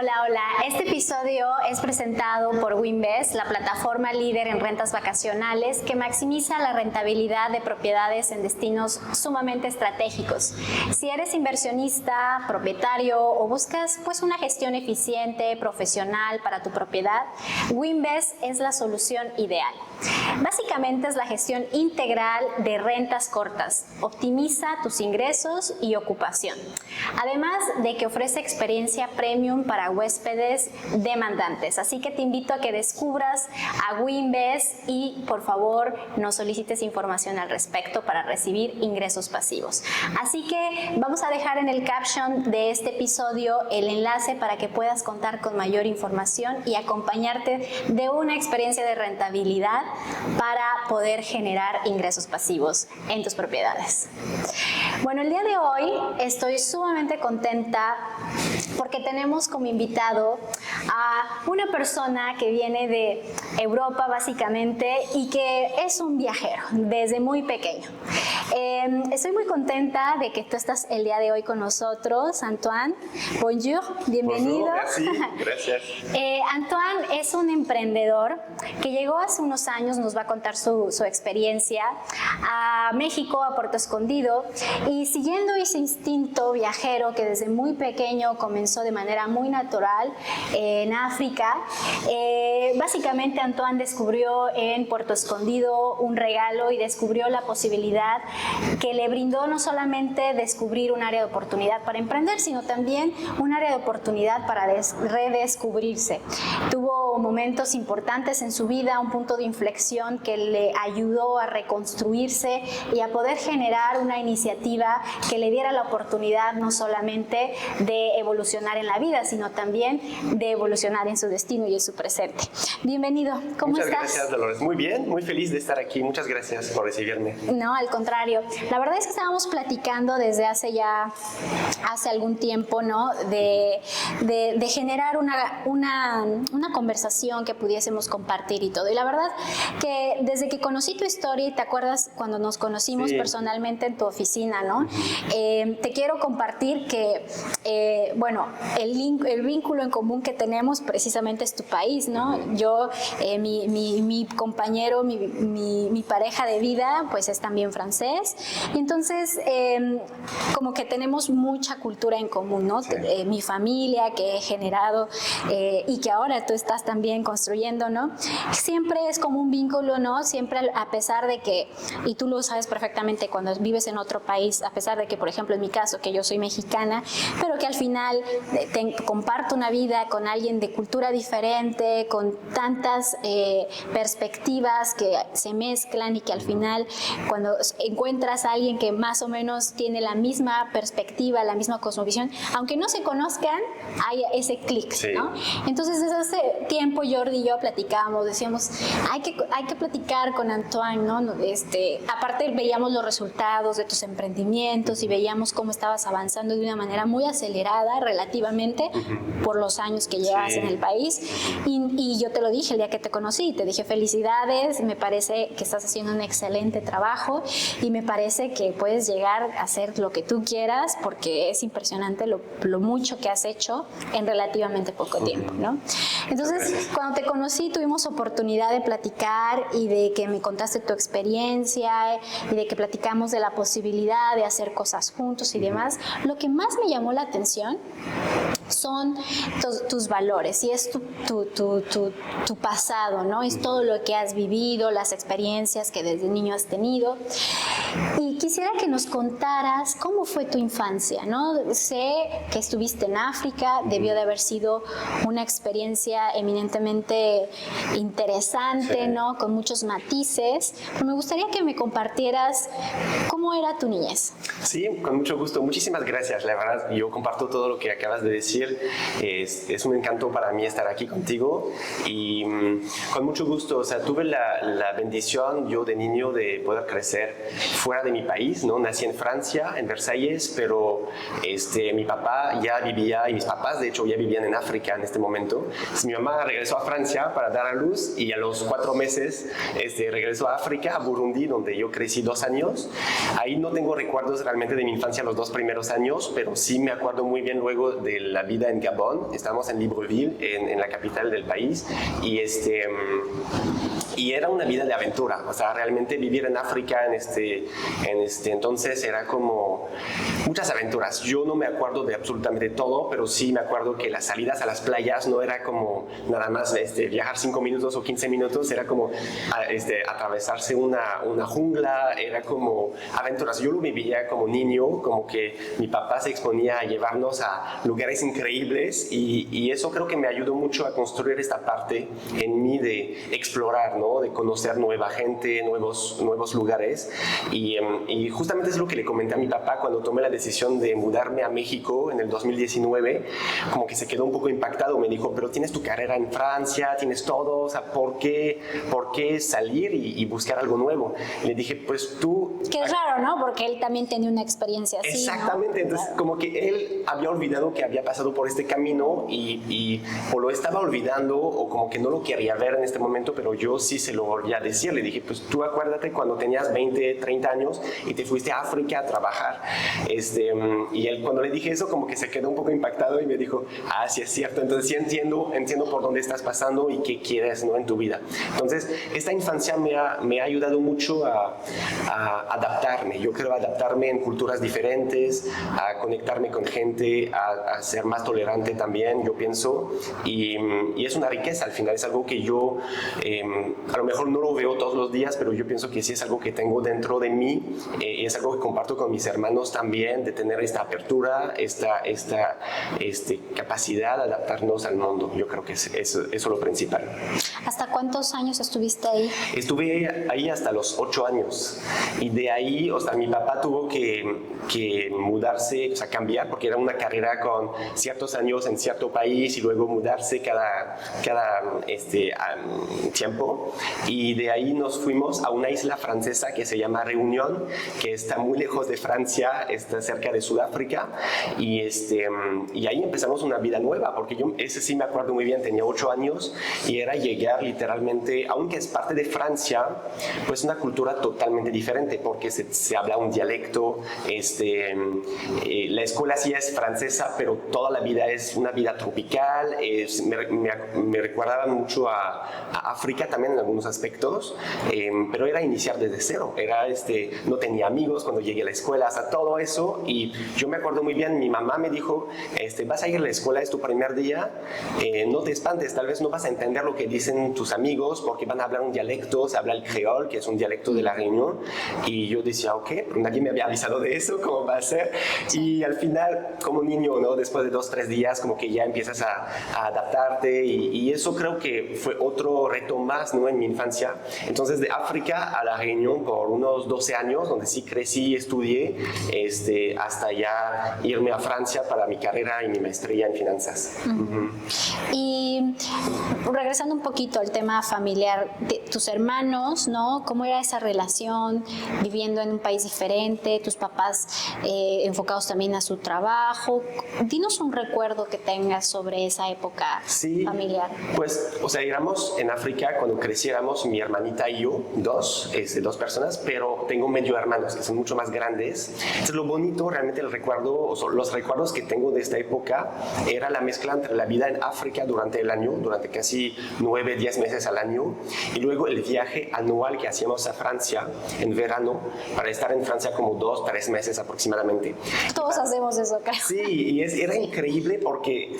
Hola, hola. Este episodio es presentado por WinVest, la plataforma líder en rentas vacacionales que maximiza la rentabilidad de propiedades en destinos sumamente estratégicos. Si eres inversionista, propietario o buscas una gestión eficiente, profesional para tu propiedad, WinVest es la solución ideal. Básicamente es la gestión integral de rentas cortas, optimiza tus ingresos y ocupación, además de que ofrece experiencia premium para huéspedes demandantes. Así que te invito a que descubras a WinVest y por favor nos solicites información al respecto para recibir ingresos pasivos. Así que vamos a dejar en el caption de este episodio el enlace para que puedas contar con mayor información y acompañarte de una experiencia de rentabilidad para poder generar ingresos pasivos en tus propiedades. Bueno, el día de hoy estoy sumamente contenta porque tenemos como invitado a una persona que viene de Europa básicamente y que es un viajero desde muy pequeño. Estoy muy contenta de que tú estás el día de hoy con nosotros, Antoine. Bonjour, bienvenido. Bonjour, merci, gracias. Antoine es un emprendedor que llegó hace unos años, nos va a contar su experiencia, a México, a Puerto Escondido, y siguiendo ese instinto viajero que desde muy pequeño comenzó de manera muy natural en África, básicamente Antoine descubrió en Puerto Escondido un regalo y descubrió la posibilidad que le brindó no solamente descubrir un área de oportunidad para emprender, sino también un área de oportunidad para redescubrirse. Tuvo momentos importantes en su vida, un punto de inflexión que le ayudó a reconstruirse y a poder generar una iniciativa que le diera la oportunidad no solamente de evolucionar en la vida, sino también de evolucionar en su destino y en su presente. Bienvenido, ¿cómo estás? Muchas gracias, Dolores. Muy bien, muy feliz de estar aquí. Muchas gracias por recibirme. No, al contrario. La verdad es que estábamos platicando desde hace algún tiempo, ¿no? De generar una conversación que pudiésemos compartir y todo. Y la verdad que desde que conocí tu historia, y te acuerdas cuando nos conocimos personalmente en tu oficina, ¿no? Te quiero compartir que, el vínculo en común que tenemos precisamente es tu país, ¿no? Yo, mi compañero, mi pareja de vida, pues es también francés. Y entonces, como que tenemos mucha cultura en común, ¿no? Sí. Mi familia que he generado y que ahora tú estás también construyendo, ¿no? Siempre es como un vínculo, ¿no? Siempre a pesar de que, y tú lo sabes perfectamente cuando vives en otro país, a pesar de que, por ejemplo, en mi caso, que yo soy mexicana, pero que al final comparto una vida con alguien de cultura diferente, con tantas perspectivas que se mezclan y que al final cuando encuentras a alguien que más o menos tiene la misma perspectiva, la misma cosmovisión, aunque no se conozcan, hay ese clic, sí, ¿no? Entonces desde hace tiempo Jordi y yo platicábamos, decíamos, hay que platicar con Antoine, ¿no? Aparte veíamos los resultados de tus emprendimientos y veíamos cómo estabas avanzando de una manera muy acelerada relativamente por los años que llevas en el país y yo te lo dije el día que te conocí, te dije felicidades, me parece que estás haciendo un excelente trabajo y me parece que puedes llegar a hacer lo que tú quieras porque es impresionante lo mucho que has hecho en relativamente poco tiempo, ¿no? Entonces, cuando te conocí tuvimos oportunidad de platicar y de que me contaste tu experiencia y de que platicamos de la posibilidad de hacer cosas juntos y demás. Lo que más me llamó la atención son tus valores y es tu pasado, ¿no? Es todo lo que has vivido, las experiencias que desde niño has tenido. Y quisiera que nos contaras cómo fue tu infancia, ¿no? Sé que estuviste en África, debió de haber sido una experiencia eminentemente interesante, ¿no? Con muchos matices. Pero me gustaría que me compartieras cómo era tu niñez. Sí, con mucho gusto. Muchísimas gracias. La verdad, yo comparto todo lo que acabas de decir. Es un encanto para mí estar aquí contigo y con mucho gusto. O sea, tuve la bendición yo de niño de poder crecer fuera de mi país, ¿no? Nací en Francia, en Versalles, pero mi papá ya vivía, y mis papás de hecho ya vivían en África en este momento. Entonces, mi mamá regresó a Francia para dar a luz y a los 4 meses regresó a África, a Burundi, donde yo crecí 2 años. Ahí no tengo recuerdos realmente de mi infancia los 2 primeros años, pero sí me acuerdo muy bien luego de la vida en Gabón. Estábamos en Libreville, en la capital del país, y era una vida de aventura. O sea, realmente vivir en África entonces era como muchas aventuras. Yo no me acuerdo de absolutamente todo, pero sí me acuerdo que las salidas a las playas no era como nada más viajar 5 minutos o 15 minutos, era como atravesarse una jungla, era como aventuras. Yo lo vivía como niño, como que mi papá se exponía a llevarnos a lugares increíbles, y eso creo que me ayudó mucho a construir esta parte en mí de explorar, ¿no? De conocer nueva gente, nuevos lugares, y justamente es lo que le comenté a mi papá cuando tomé la decisión de mudarme a México en el 2019, como que se quedó un poco impactado. Me dijo, pero tienes tu carrera en Francia, tienes todo, o sea, ¿por qué salir y buscar algo nuevo? Y le dije, pues tú... Que es raro, ¿no? Porque él también tenía una experiencia así, exactamente, ¿no? Entonces como que él había olvidado que había pasado por este camino y o lo estaba olvidando o como que no lo quería ver en este momento, pero yo sí se lo volví a decir. Le dije, pues tú acuérdate cuando tenías 20, 30 años y te fuiste a África a trabajar. Y él, cuando le dije eso, como que se quedó un poco impactado y me dijo, ah, sí es cierto, entonces sí entiendo por dónde estás pasando y qué quieres, ¿no? En tu vida. Entonces esta infancia me ha ayudado mucho a adaptarme. Yo creo adaptarme en culturas diferentes, a conectarme con gente, a ser más tolerante también, yo pienso, y es una riqueza al final. Es algo que yo a lo mejor no lo veo todos los días, pero yo pienso que sí es algo que tengo dentro de mí, y es algo que comparto con mis hermanos también, de tener esta apertura, esta capacidad de adaptarnos al mundo. Yo creo que es eso lo principal. ¿Hasta cuántos años estuviste ahí? Estuve ahí hasta los 8 años, y de ahí, o sea, mi papá tuvo que mudarse, o sea, cambiar, porque era una carrera con ciertos años en cierto país y luego mudarse cada tiempo, y de ahí nos fuimos a una isla francesa que se llama Reunión, que está muy lejos de Francia, está cerca de Sudáfrica, y ahí empezamos una vida nueva, porque yo ese sí me acuerdo muy bien, tenía 8 años y era llegar literalmente, aunque es parte de Francia, pues una cultura totalmente diferente, porque se habla un dialecto, la escuela sí es francesa, pero toda la vida es una vida tropical, me recordaba mucho a África también en algunos aspectos, pero era iniciar desde cero, no tenía amigos cuando llegué a la escuela, hasta todo eso, y yo me acuerdo muy bien, mi mamá me dijo, vas a ir a la escuela, es tu primer día, no te espantes, tal vez no vas a entender lo que dicen tus amigos, porque van a hablar un dialecto, se habla el creol, que es un dialecto de la Reunión, y yo decía, ok, pero nadie me había avisado de eso, ¿cómo va a ser? Y al final, como niño, ¿no? Después de 2, 3 días, como que ya empiezas a adaptarte, y eso creo que fue otro reto más, ¿no? En mi infancia. Entonces, de África a la Reunión por unos 12 años, donde sí crecí, estudié, hasta ya irme a Francia para mi carrera y mi maestría en finanzas. Uh-huh. Y regresando un poquito al tema familiar, tus hermanos, ¿no? ¿Cómo era esa relación viviendo en un país diferente? Tus papás enfocados también a su trabajo. Dinos un recuerdo que tengas sobre esa época familiar. Pues, o sea, éramos en África cuando creciéramos, mi hermanita y yo, dos personas, pero tengo medio hermanos que son mucho más grandes. Entonces, lo bonito, realmente los recuerdos que tengo de esta época era la mezcla entre la vida en África durante el año, durante casi 9, 10 meses al año, y luego el viaje anual que hacíamos a Francia en verano, para estar en Francia como 2, 3 meses aproximadamente. Todos hacemos eso acá. Sí, y era increíble porque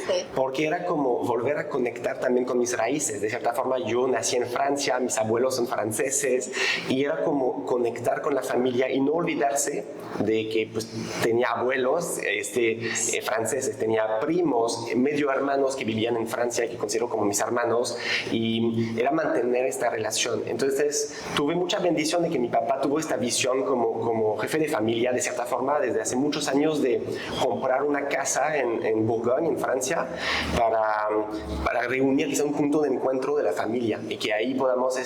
era como volver a conectar también con mis raíces. De cierta forma, yo nací en Francia, mis abuelos son franceses, y era como conectar con la familia y no olvidarse de que pues, tenía abuelos franceses, tenía primos, medio hermanos que vivían en Francia, que considero como mis hermanos, y era mantener esta relación. Entonces, tuve mucha bendición de que mi papá tuvo esta visión como jefe de familia, de cierta forma, desde hace muchos años, de comprar una casa en Bourgogne, en Francia, para reunir quizá un punto de encuentro de la familia, y que ahí podamos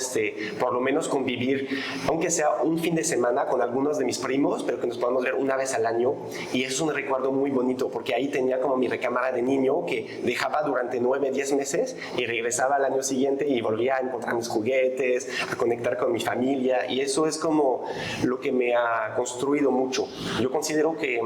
por lo menos convivir, aunque sea un fin de de semana con algunos de mis primos, pero que nos podemos ver una vez al año, y eso es un recuerdo muy bonito, porque ahí tenía como mi recámara de niño que dejaba durante 9, 10 meses y regresaba al año siguiente y volvía a encontrar mis juguetes, a conectar con mi familia, y eso es como lo que me ha construido mucho. Yo considero que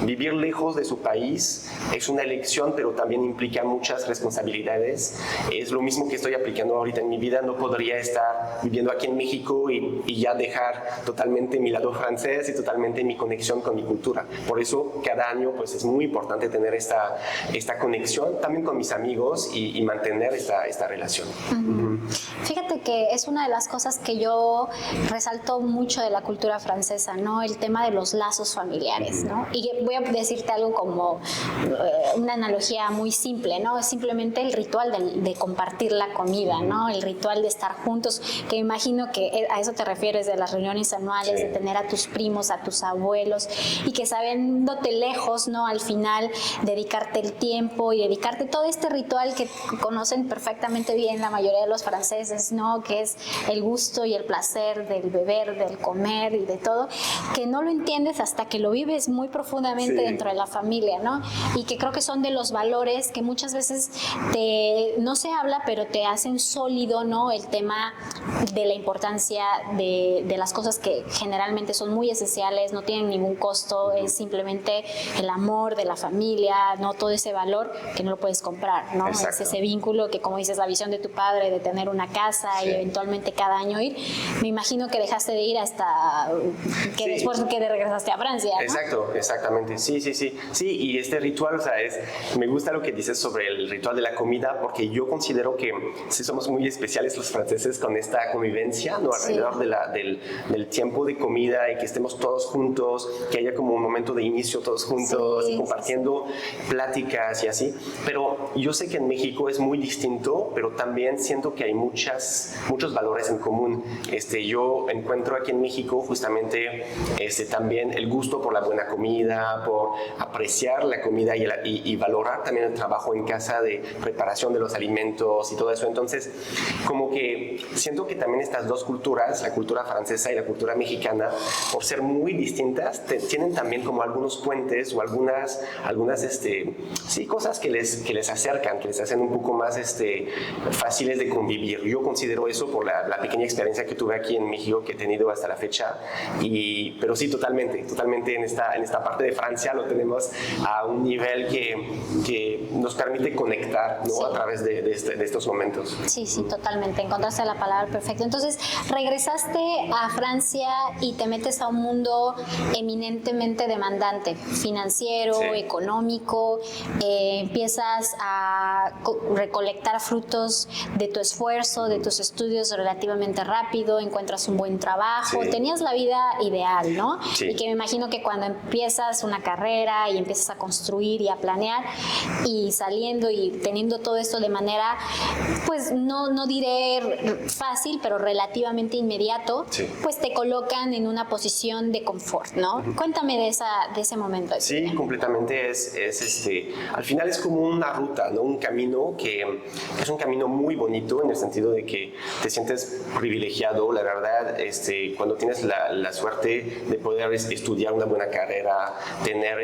vivir lejos de su país es una elección, pero también implica muchas responsabilidades. Es lo mismo que estoy aplicando ahorita en mi vida. No podría estar viviendo aquí en México y ya dejar totalmente mi lado francés y totalmente mi conexión con mi cultura. Por eso cada año pues, es muy importante tener esta conexión también con mis amigos y mantener esta relación. Fíjate que es una de las cosas que yo resalto mucho de la cultura francesa, ¿no? El tema de los lazos familiares, ¿no? Y voy a decirte algo como una analogía muy simple, ¿no? Es simplemente el ritual de compartir la comida, ¿no? El ritual de estar juntos, que imagino que a eso te refieres, de las reuniones anuales, de tener a tus primos, a tus abuelos, y que sabiéndote lejos, ¿no? Al final, dedicarte el tiempo y dedicarte todo este ritual que conocen perfectamente bien la mayoría de los franceses, ¿no? Que es el gusto y el placer del beber, del comer y de todo, que no lo entiendes hasta que lo vives muy profundamente dentro de la familia, ¿no? Y que creo que son de los valores que muchas veces no se habla, pero te hacen sólido, ¿no? El tema de la importancia de las cosas que generalmente son muy esenciales, no tienen ningún costo, es simplemente el amor de la familia, ¿no? Todo ese valor que no lo puedes comprar, ¿no? Es ese vínculo que, como dices, la visión de tu padre de tener una casa y eventualmente cada año ir. Me imagino que dejaste de ir hasta que después que te regresaste a Francia, ¿no? Exacto, exactamente. Sí, y este ritual, o sea, me gusta lo que dices sobre el ritual de la comida, porque yo considero que sí somos muy especiales los franceses con esta convivencia, ¿no? Alrededor del tiempo de comida y que estemos todos juntos, que haya como un momento de inicio todos juntos, compartiendo pláticas y así. Pero yo sé que en México es muy distinto, pero también siento que hay muchos valores en común. Yo encuentro aquí en México justamente también el gusto por la buena comida, por apreciar la comida y valorar también el trabajo en casa de preparación de los alimentos y todo eso. Entonces, como que siento que también estas dos culturas, la cultura francesa y la cultura mexicana, por ser muy distintas, tienen también como algunos puentes o algunas cosas que les acercan, que les hacen un poco más fáciles de convivir. Yo considero eso por la pequeña experiencia que tuve aquí en México, que he tenido hasta la fecha. Pero sí, totalmente en esta parte de Francia lo tenemos a un nivel que nos permite conectar, ¿no? A través de estos momentos. Sí, totalmente. Encontraste la palabra perfecta. Entonces, regresaste a Francia y te metes a un mundo eminentemente demandante, financiero, económico. Empiezas a recolectar frutos de tu esfuerzo, de tus estudios relativamente rápido, encuentras un buen trabajo, tenías la vida ideal, ¿no? Y que me imagino que cuando empiezas una carrera y empiezas a construir y a planear y saliendo y teniendo todo esto de manera, pues no diré fácil, pero relativamente inmediato, pues te colocan en una posición de confort, ¿no? Cuéntame de ese momento. Sí, completamente. Al final es como una ruta, ¿no? Un camino que es un camino muy bonito en el sentido de que te sientes privilegiado, la verdad, cuando tienes la suerte de poder estudiar una buena carrera, tener,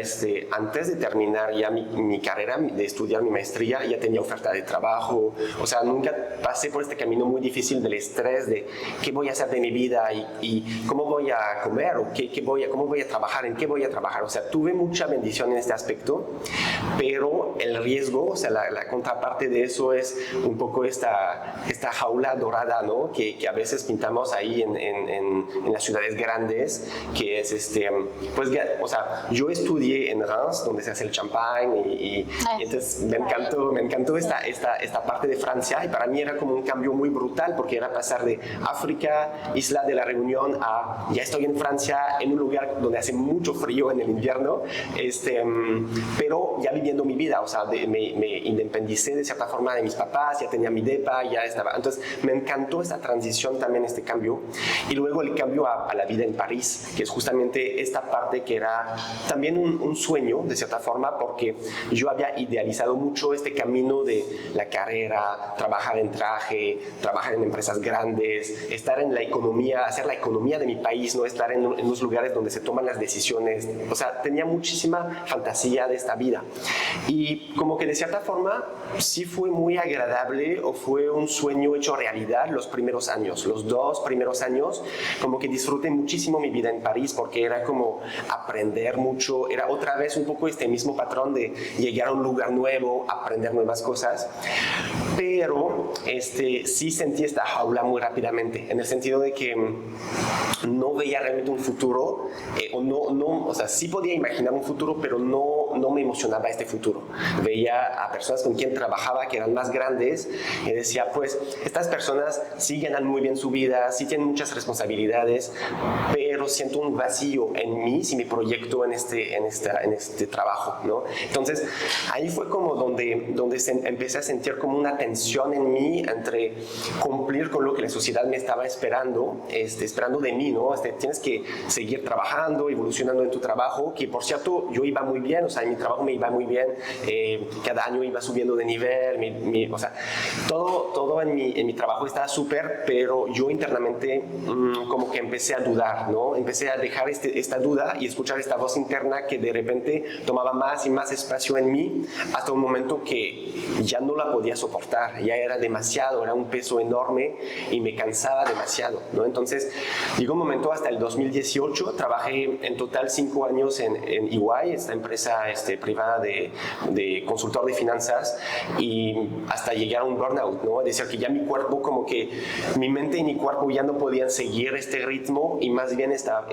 antes de terminar ya mi carrera, de estudiar mi maestría, ya tenía oferta de trabajo. O sea, nunca pasé por este camino muy difícil del estrés de qué voy a hacer de mi vida y cómo voy a comer o cómo voy a trabajar, en qué voy a trabajar. O sea, tuve mucha bendición en este aspecto, pero el riesgo, o sea, la contraparte de eso es un poco esta jaula dorada, ¿no? Que a veces pintamos ahí en las ciudades grandes, que es pues, o sea, yo estudié en Reims, donde se hace el champán y entonces me encantó esta parte de Francia, y para mí era como un cambio muy brutal, porque era pasar de África, Isla de la Reunión, a ya estoy en Francia, en un lugar donde hace mucho frío en el invierno, pero ya viviendo mi vida. O sea, me independicé de cierta forma de mis papás, ya tenía mi depa, ya estaba. Entonces me encantó esta transición también, este cambio, y luego el cambio a la vida en París, que es justamente esta parte que era también un sueño de cierta forma, porque yo había idealizado idealizado mucho este camino de la carrera, trabajar en traje, trabajar en empresas grandes, estar en la economía, hacer la economía de mi país, no estar en los lugares donde se toman las decisiones. O sea, tenía muchísima fantasía de esta vida. Y como que de cierta forma sí fue muy agradable, o fue un sueño hecho realidad los primeros años, los 2 primeros años, como que disfruté muchísimo mi vida en París, porque era como aprender mucho, era otra vez un poco este mismo patrón de llegar a un lugar nuevo, aprender nuevas cosas, pero sí sentí esta jaula muy rápidamente, en el sentido de que no veía realmente un futuro, o sea, sí podía imaginar un futuro, pero no me emocionaba este futuro. Veía a personas con quien trabajaba que eran más grandes y decía, pues, estas personas sí ganan muy bien su vida, sí tienen muchas responsabilidades, pero siento un vacío en mí si me proyecto en este trabajo, ¿no? Entonces, ahí fue como donde empecé a sentir como una tensión en mí entre cumplir con lo que la sociedad me estaba esperando de mí, ¿no? Tienes que seguir trabajando, evolucionando en tu trabajo, que por cierto yo iba muy bien, o sea, en mi trabajo me iba muy bien, cada año iba subiendo de nivel, o sea, todo en mi trabajo estaba súper, pero yo internamente como que empecé a dudar, ¿no? Empecé a dejar esta duda y escuchar esta voz interna que de repente tomaba más y más espacio en mí, hasta un momento que ya no la podía soportar, ya era demasiado, era un peso enorme y me cansaba demasiado, ¿no? Entonces llegó un momento, hasta el 2018, trabajé en total 5 años en EY, esta empresa privada de consultor de finanzas, y hasta llegar a un burnout, ¿no? Es decir, que ya mi cuerpo, como que mi mente y mi cuerpo ya no podían seguir este ritmo, y más bien esta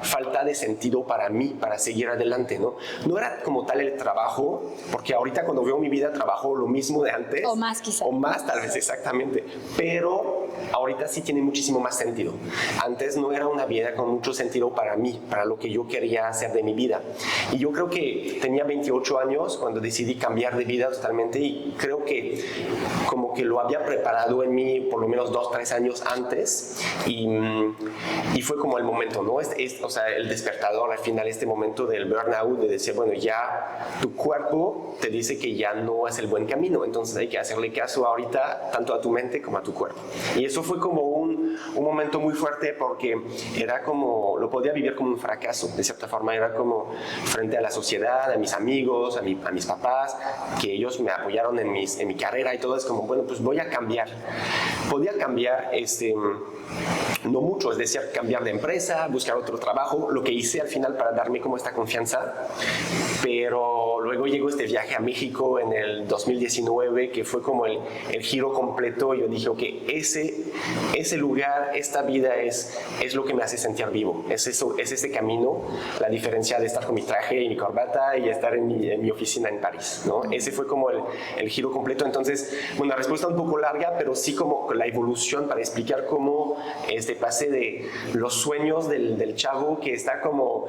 falta de sentido para mí, para seguir adelante, ¿no? No era como tal el trabajo, porque ahorita cuando veo mi vida trabajo lo mismo de antes. O más quizá. O más tal vez, exactamente. Pero ahorita sí tiene muchísimo más sentido. Antes no era una vida con mucho sentido para mí, para lo que yo quería hacer de mi vida. Y yo creo que tenía 28 años cuando decidí cambiar de vida totalmente, y creo que como que lo había preparado en mí por lo menos 2, 3 años antes, y fue como el momento, ¿no? O sea, el despertador al final, este momento del burnout, de decir, bueno, ya tu cuerpo te dice que ya no es el buen camino, entonces hay que hacerle caso ahorita tanto a tu mente como a tu cuerpo. Y eso fue como un momento muy fuerte, porque era como, lo podía vivir como un fracaso, de cierta forma. Era como frente a la sociedad, a mis amigos, a mis papás, que ellos me apoyaron en mi carrera y todo. Es como, bueno, pues voy a cambiar. Podía cambiar, no mucho, es decir, cambiar de empresa, buscar otro trabajo, lo que hice al final para darme como esta confianza. Pero luego llegó este viaje a México en el 2019, que fue como el giro completo. Yo dije, ok, ese lugar, esta vida es lo que me hace sentir vivo, es ese camino, la diferencia de estar con mi traje y mi corbata y estar en mi oficina en París, ¿no? Ese fue como el giro completo. Entonces, bueno, la respuesta un poco larga, pero sí como la evolución, para explicar cómo pasé de los sueños del chavo que está como,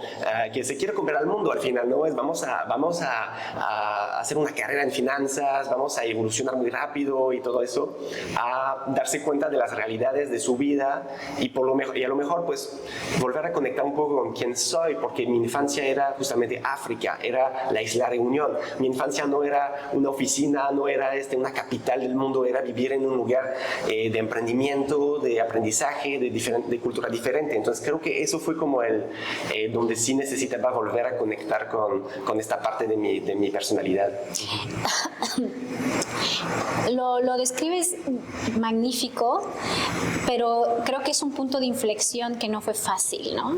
que se quiere comer al mundo al final, ¿no? Vamos a hacer una carrera en finanzas, vamos a evolucionar muy rápido y todo eso, a darse cuenta de las realidades de su vida, y a lo mejor pues volver a conectar un poco con quién soy, porque mi infancia era justamente África, era la isla Reunión. Mi infancia no era una oficina, no era una capital del mundo, era vivir en un lugar de emprendimiento, de aprendizaje, de cultura diferente. Entonces creo que eso fue como donde sí necesitaba volver a conectar con esta parte de mi personalidad. Lo describes magnífico, pero creo que es un punto de inflexión que no fue fácil, ¿no?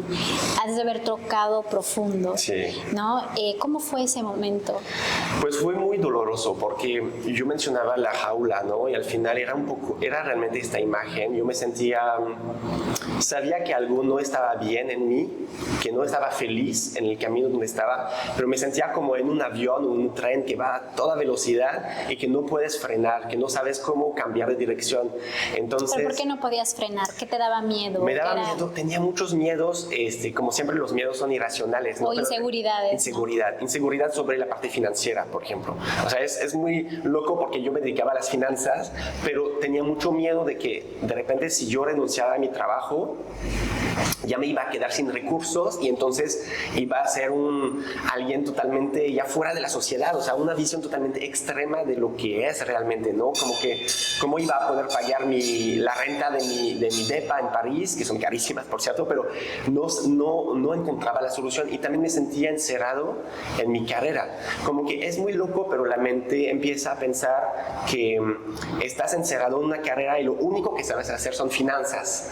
Has de haber tocado profundo, sí, ¿no? ¿Cómo fue ese momento? Pues fue muy doloroso, porque yo mencionaba la jaula, ¿no? Y al final era realmente esta imagen. Yo me sabía que algo no estaba bien en mí, que no estaba feliz en el camino donde estaba, pero me sentía como en un avión o un tren que va a toda velocidad y que no puedes puedes frenar, que no sabes cómo cambiar de dirección. Entonces, ¿pero por qué no podías frenar? ¿Qué te daba miedo? Me daba miedo, tenía muchos miedos, como siempre los miedos son irracionales, ¿no? O inseguridades. Inseguridad sobre la parte financiera, por ejemplo. O sea, es muy loco porque yo me dedicaba a las finanzas, pero tenía mucho miedo de que de repente si yo renunciaba a mi trabajo, ya me iba a quedar sin recursos y entonces iba a ser alguien totalmente ya fuera de la sociedad, o sea, una visión totalmente extrema de lo que es realmente, ¿no? Como que cómo iba a poder pagar la renta de mi depa en París, que son carísimas, por cierto, pero no encontraba la solución y también me sentía encerrado en mi carrera. Como que es muy loco, pero la mente empieza a pensar que estás encerrado en una carrera y lo único que sabes hacer son finanzas.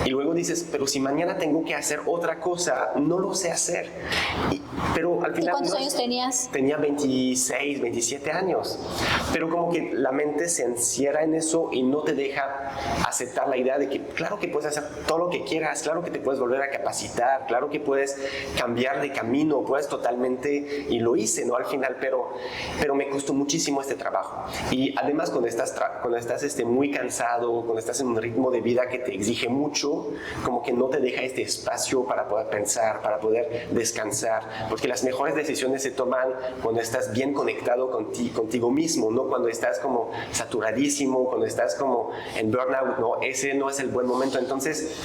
Y luego dices, pero si mañana tengo que hacer otra cosa, no lo sé hacer. Pero al final... ¿Y cuántos años tenías? Tenía 26, 27 años. Pero como que la mente se encierra en eso y no te deja aceptar la idea de que claro que puedes hacer todo lo que quieras, claro que te puedes volver a capacitar, claro que puedes cambiar de camino, puedes totalmente... Y lo hice, ¿no? Al final, pero me costó muchísimo este trabajo. Y además cuando estás muy cansado, cuando estás en un ritmo de vida que te exige mucho, como que no te deja este espacio para poder pensar, para poder descansar, porque las mejores decisiones se toman cuando estás bien conectado contigo mismo, no cuando estás como saturadísimo, cuando estás como en burnout, no, ese no es el buen momento. Entonces,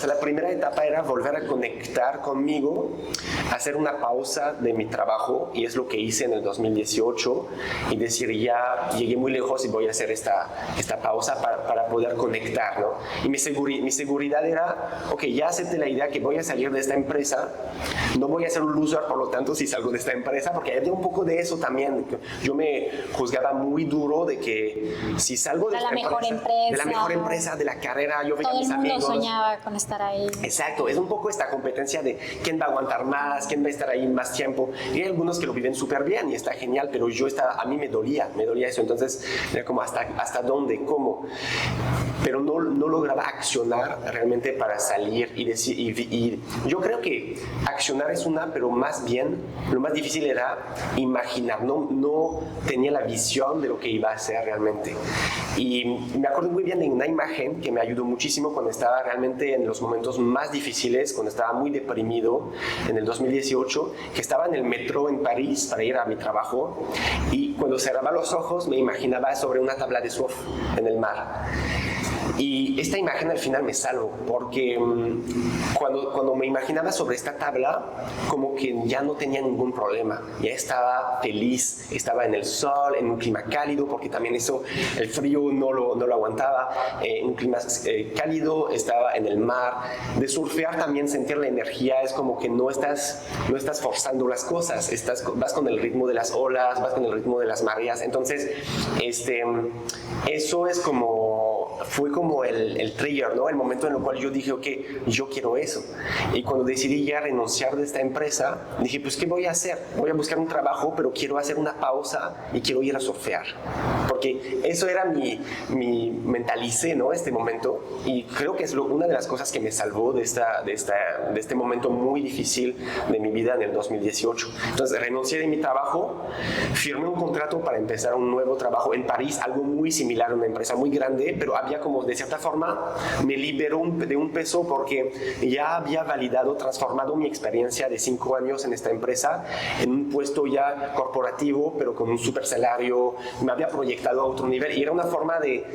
la primera etapa era volver a conectar conmigo, hacer una pausa de mi trabajo, y es lo que hice en el 2018, y decir, ya llegué muy lejos y voy a hacer esta pausa para poder conectar, ¿no? Y mi seguridad era, ok, ya acepté la idea que voy a salir de esta empresa, no voy a ser un loser, por lo tanto, si salgo de esta empresa, porque había un poco de eso también. Yo me juzgaba muy duro de que si salgo de la mejor empresa, de la carrera, yo veía a mis amigos. Todo el mundo soñaba con estar ahí. Exacto, es un poco esta competencia de quién va a aguantar más, quién va a estar ahí más tiempo. Y hay algunos que lo viven súper bien y está genial, pero a mí me dolía eso. Entonces, era como hasta dónde, cómo. Pero no lograba accionar realmente para salir y decir, y yo creo que accionar es pero más bien lo más difícil era imaginar, no tenía la visión de lo que iba a hacer realmente. Y me acuerdo muy bien de una imagen que me ayudó muchísimo cuando estaba realmente en los momentos más difíciles, cuando estaba muy deprimido en el 2018, que estaba en el metro en París para ir a mi trabajo, y cuando cerraba los ojos me imaginaba sobre una tabla de surf en el mar. Y esta imagen al final me salvó, porque cuando me imaginaba sobre esta tabla, como que ya no tenía ningún problema, ya estaba feliz, estaba en el sol, en un clima cálido, porque también el frío no lo aguantaba, en un clima cálido, estaba en el mar. De surfear también, sentir la energía, es como que no estás forzando las cosas, vas con el ritmo de las olas, vas con el ritmo de las mareas. Entonces, eso fue como el trigger, ¿no? El momento en el cual yo dije, ok, yo quiero eso. Y cuando decidí ya renunciar de esta empresa, dije, pues, ¿qué voy a hacer? Voy a buscar un trabajo, pero quiero hacer una pausa y quiero ir a surfear. Porque eso era mentalicé, ¿no? Este momento. Y creo que es una de las cosas que me salvó de este momento muy difícil de mi vida en el 2018. Entonces, renuncié de mi trabajo, firmé un contrato para empezar un nuevo trabajo en París, algo muy similar, una empresa muy grande, pero había como, de cierta forma, me liberó de un peso porque ya había transformado mi experiencia de 5 años en esta empresa en un puesto ya corporativo, pero con un super salario. Me había proyectado a otro nivel y era una forma de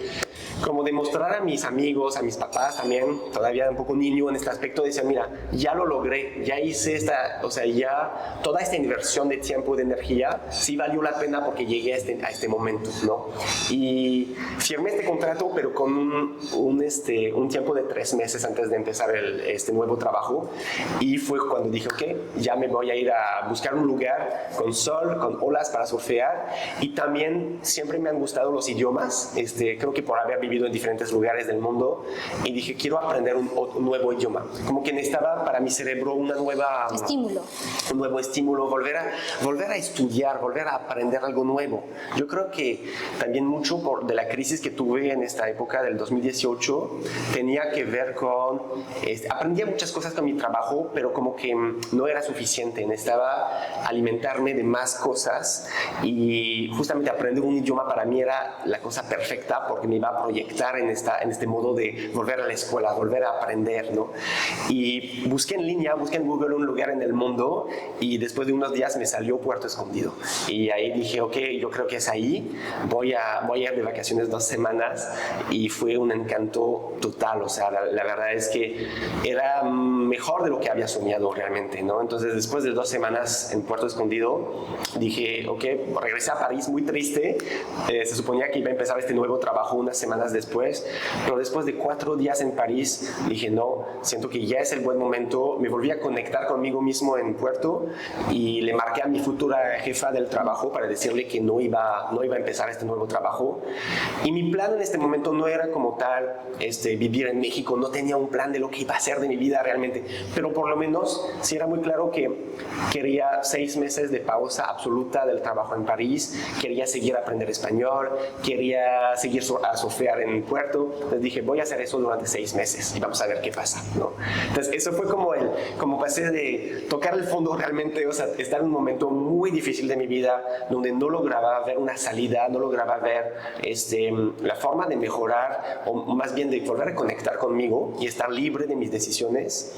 mostrar a mis amigos, a mis papás también, todavía un poco niño en este aspecto, decir, mira, ya lo logré, ya hice ya toda esta inversión de tiempo y de energía, sí valió la pena porque llegué a este momento, ¿no? Y firmé este contrato, pero con un tiempo de 3 meses antes de empezar este nuevo trabajo, y fue cuando dije, ok, ya me voy a ir a buscar un lugar con sol, con olas para surfear. Y también siempre me han gustado los idiomas, creo que por haber vivido en diferentes lugares del mundo, y dije, quiero aprender un nuevo idioma, como que necesitaba para mi cerebro un nuevo estímulo, volver a estudiar, volver a aprender algo nuevo. Yo creo que también mucho de la crisis que tuve en esta época época del 2018 tenía que ver con, aprendía muchas cosas con mi trabajo, pero como que no era suficiente, necesitaba alimentarme de más cosas, y justamente aprender un idioma para mí era la cosa perfecta porque me iba a proyectar en este modo de volver a la escuela, volver a aprender, ¿no? Y busqué en línea, busqué en Google un lugar en el mundo, y después de unos días me salió Puerto Escondido, y ahí dije, ok, yo creo que es ahí, voy a ir de vacaciones 2 semanas, y fue un encanto total. O sea, la verdad es que era mejor de lo que había soñado realmente, ¿no? Entonces, después de 2 semanas en Puerto Escondido, dije, ok, regresé a París muy triste. Se suponía que iba a empezar este nuevo trabajo unas semanas después, pero después de 4 días en París, dije, no, siento que ya es el buen momento. Me volví a conectar conmigo mismo en Puerto, y le marqué a mi futura jefa del trabajo para decirle que no iba a empezar este nuevo trabajo. Y mi plan en este momento no era como tal vivir en México, no tenía un plan de lo que iba a hacer de mi vida realmente, pero por lo menos sí era muy claro que quería 6 meses de pausa absoluta del trabajo en París, quería seguir a aprender español, quería seguir a surfear en Puerto. Entonces dije, voy a hacer eso durante 6 meses y vamos a ver qué pasa, ¿no? Entonces eso fue como pasé de tocar el fondo realmente, o sea, estar en un momento muy difícil de mi vida donde no lograba ver una salida, no lograba ver la forma de mejorar, o más bien de volver a conectar conmigo y estar libre de mis decisiones.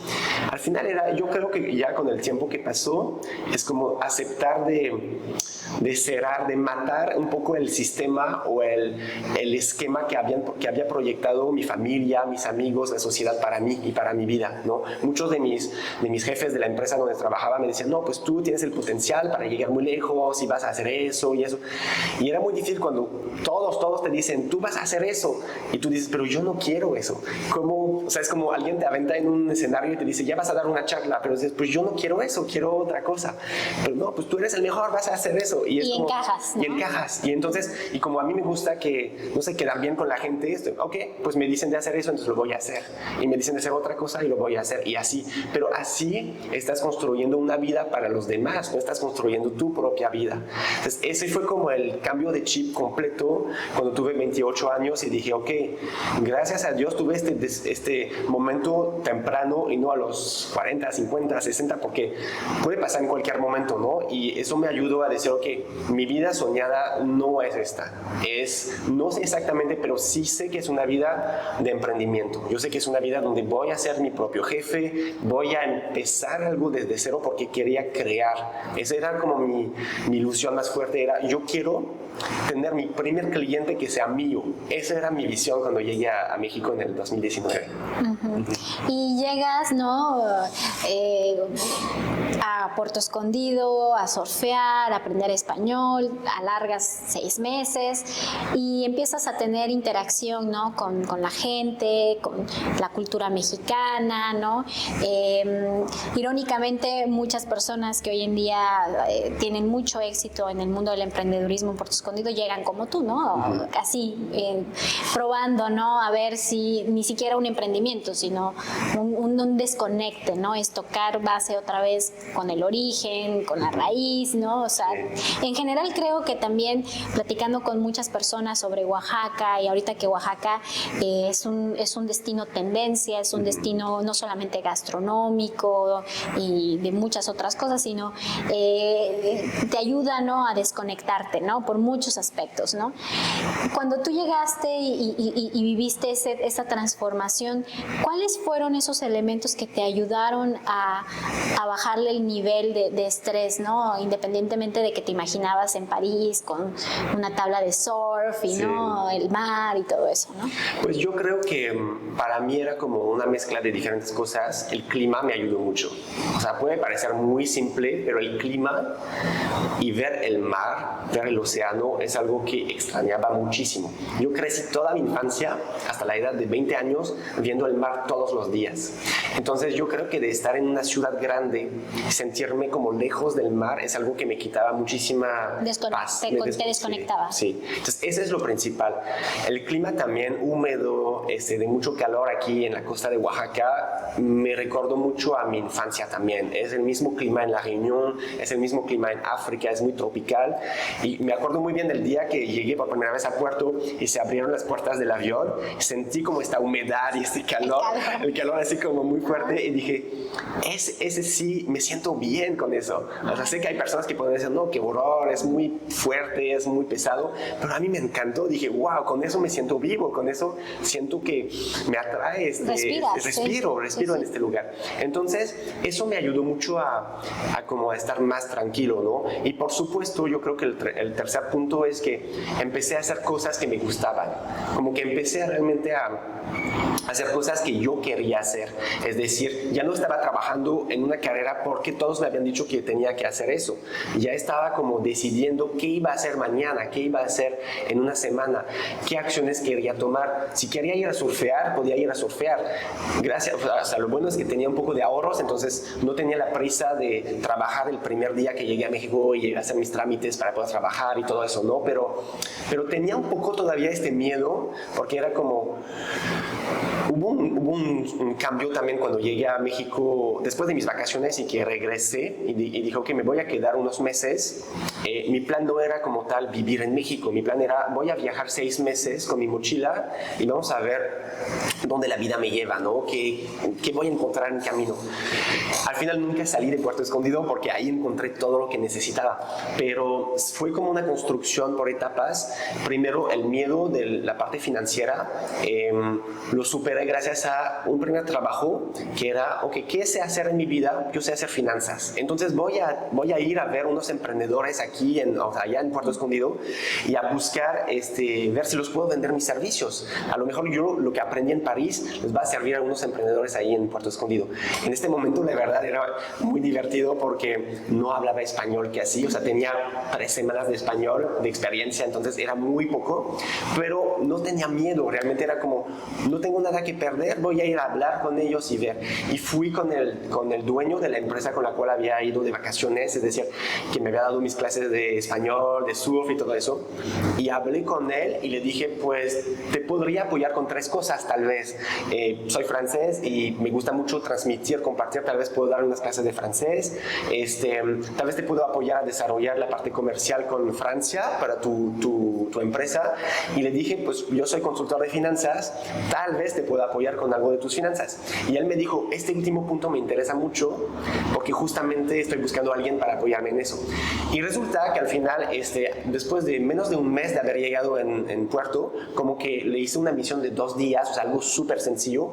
Al final yo creo que ya con el tiempo que pasó, es como aceptar de cerrar, de matar un poco el sistema o el esquema que había proyectado mi familia, mis amigos, la sociedad para mí y para mi vida, ¿no? Muchos de mis jefes de la empresa donde trabajaba me decían, no, pues tú tienes el potencial para llegar muy lejos y vas a hacer eso y eso. Y era muy difícil cuando todos te dicen, tú vas a hacer eso, y tú dices, pero yo no quiero eso. ¿Cómo? O sea, es como alguien te aventa en un escenario y te dice, ya vas a dar una charla, pero dices, pues yo no quiero eso, quiero otra cosa. Pero no, pues tú eres el mejor, vas a hacer eso. Y como, encajas, ¿no? Y encajas. Y entonces, y como a mí me gusta que, no sé, quedar bien con la gente, ok, pues me dicen de hacer eso, entonces lo voy a hacer. Y me dicen de hacer otra cosa y lo voy a hacer. Y así. Pero así estás construyendo una vida para los demás, no estás construyendo tu propia vida. Entonces, ese fue como el cambio de chip completo cuando tuve 28 años y dije, ok, gracias a Dios tuve este momento temprano y no a los 40, 50, 60, porque puede pasar en cualquier momento, ¿no? Y eso me ayudó a decir, ok, mi vida soñada no es esta. No sé exactamente, pero sí sé que es una vida de emprendimiento. Yo sé que es una vida donde voy a ser mi propio jefe, voy a empezar algo desde cero porque quería crear. Esa era como mi ilusión más fuerte, era yo quiero tener mi primer cliente que sea mío. Esa era mi visión cuando llegué a México en el 2019. Y llegas, ¿no? A Puerto Escondido, a surfear, a aprender español, alargas 6 meses y empiezas a tener interacción, ¿no? Con la gente, con la cultura mexicana, ¿no? Irónicamente, muchas personas que hoy en día tienen mucho éxito en el mundo del emprendedurismo en Puerto Escondido llegan como tú, ¿no? Así, probando, ¿no? A ver si ni siquiera un emprendimiento, sino un desconecte, ¿no? Es tocar base otra vez con el origen, con la raíz, ¿no? O sea, en general creo que también platicando con muchas personas sobre Oaxaca, y ahorita que Oaxaca es un destino tendencia, es un destino no solamente gastronómico y de muchas otras cosas, sino te ayuda, ¿no? A desconectarte, ¿no? Por muchos aspectos, ¿no? Cuando tú llegaste y viviste esa transformación, ¿cuáles fueron esos elementos que te ayudaron a bajarle el nivel de estrés, ¿no? Independientemente de que te imaginabas en París con una tabla de surf y, sí, ¿no? El mar y todo eso, ¿no? Pues yo creo que para mí era como una mezcla de diferentes cosas. El clima me ayudó mucho. O sea, puede parecer muy simple, pero el clima y ver el mar, ver el océano, es algo que extrañaba muchísimo. Yo crecí toda mi infancia, hasta la edad de 20 años, viendo el mar todos los días. Entonces yo creo que de estar en una ciudad grande, sentirme como lejos del mar, es algo que me quitaba muchísima paz. Te desconectaba. Sí. Entonces ese es lo principal. El clima también húmedo, de mucho calor aquí en la costa de Oaxaca, me recordó mucho a mi infancia también. Es el mismo clima en La Reunión, es el mismo clima en África, es muy tropical. Y me acuerdo muy muy bien el día que llegué por primera vez a Puerto y se abrieron las puertas del avión. Sentí como esta humedad y este calor, el calor así como muy fuerte, y dije, ese sí, me siento bien con eso. O sea, sé que hay personas que pueden decir, no, qué horror, es muy fuerte, es muy pesado, pero a mí me encantó. Dije, wow, con eso me siento vivo, con eso siento que me atrae, respiro en este lugar. Entonces, eso me ayudó mucho a como a estar más tranquilo, ¿no? Y por supuesto, yo creo que el tercer punto es que empecé a hacer cosas que me gustaban, como que empecé realmente a hacer cosas que yo quería hacer. Es decir, ya no estaba trabajando en una carrera porque todos me habían dicho que tenía que hacer eso. Ya estaba como decidiendo qué iba a hacer mañana, qué iba a hacer en una semana, qué acciones quería tomar. Si quería ir a surfear, podía ir a surfear. Gracias, o sea, lo bueno es que tenía un poco de ahorros, entonces no tenía la prisa de trabajar el primer día que llegué a México y hacer mis trámites para poder trabajar y todo eso, ¿no? Pero tenía un poco todavía este miedo, porque era como... Hubo un cambio también cuando llegué a México después de mis vacaciones y que regresé y dijo que me voy a quedar unos meses. Mi plan no era como tal vivir en México, mi plan era voy a viajar 6 meses con mi mochila y vamos a ver dónde la vida me lleva, ¿no? ¿Qué voy a encontrar en mi camino? Al final nunca salí de Puerto Escondido porque ahí encontré todo lo que necesitaba, pero fue como una construcción por etapas. Primero el miedo de la parte financiera, lo superé gracias a un primer trabajo que era, ok, ¿qué sé hacer en mi vida? Yo sé hacer finanzas, entonces voy a ir a ver unos emprendedores aquí, o sea, allá en Puerto Escondido, y a buscar, ver si los puedo vender mis servicios. A lo mejor yo lo que aprendí en París les va a servir a algunos emprendedores ahí en Puerto Escondido. En este momento, la verdad, era muy divertido porque no hablaba español que así, o sea, tenía 3 semanas de español, de experiencia, entonces era muy poco, pero no tenía miedo, realmente era como, no tengo nada que perder, voy a ir a hablar con ellos y ver. Y fui con el dueño de la empresa con la cual había ido de vacaciones, es decir, que me había dado mis clases de español, de surf y todo eso, y hablé con él y le dije, pues, te podría apoyar con 3 cosas, tal vez. Soy francés y me gusta mucho transmitir, compartir, tal vez puedo dar unas clases de francés, tal vez te puedo apoyar a desarrollar la parte comercial con Francia para tu empresa. Y le dije, pues, yo soy consultor de finanzas, tal vez te puedo apoyar con algo de tus finanzas. Y él me dijo, este último punto me interesa mucho porque justamente estoy buscando a alguien para apoyarme en eso. Y resulta que al final, después de menos de un mes de haber llegado en Puerto, como que le hice una misión de 2 días, o sea, algo súper sencillo,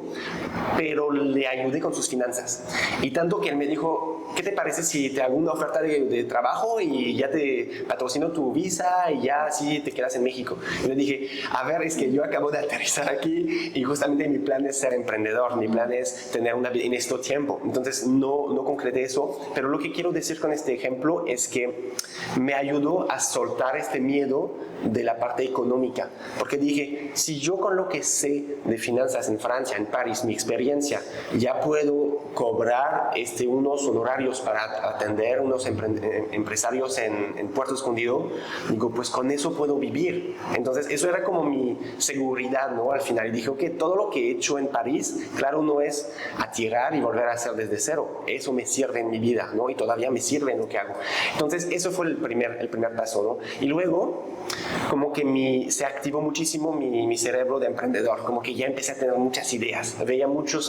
pero le ayudé con sus finanzas. Y tanto que él me dijo, ¿qué te parece si te hago una oferta de trabajo y ya te patrocino tu visa y ya así te quedas en México? Y le dije, a ver, es que yo acabo de aterrizar aquí y justamente mi plan es ser emprendedor, mi plan es tener una vida en este tiempo. Entonces no concreté eso, pero lo que quiero decir con este ejemplo es que me ayudó a soltar este miedo de la parte económica, porque dije, si yo con lo que sé de finanzas en Francia, en París, mi experiencia, ya puedo cobrar unos honorarios para atender unos empresarios en Puerto Escondido, digo, pues con eso puedo vivir. Entonces eso era como mi seguridad, ¿no? Al final, y dije, ok, todo lo que he hecho en París, claro, no es atirar y volver a hacer desde cero, eso me sirve en mi vida, ¿no? Y todavía me sirve en lo que hago. Entonces eso fue el primer paso, ¿no? Y luego como que se activó muchísimo mi cerebro de emprendedor, como que ya empecé a tener muchas ideas, veía muchas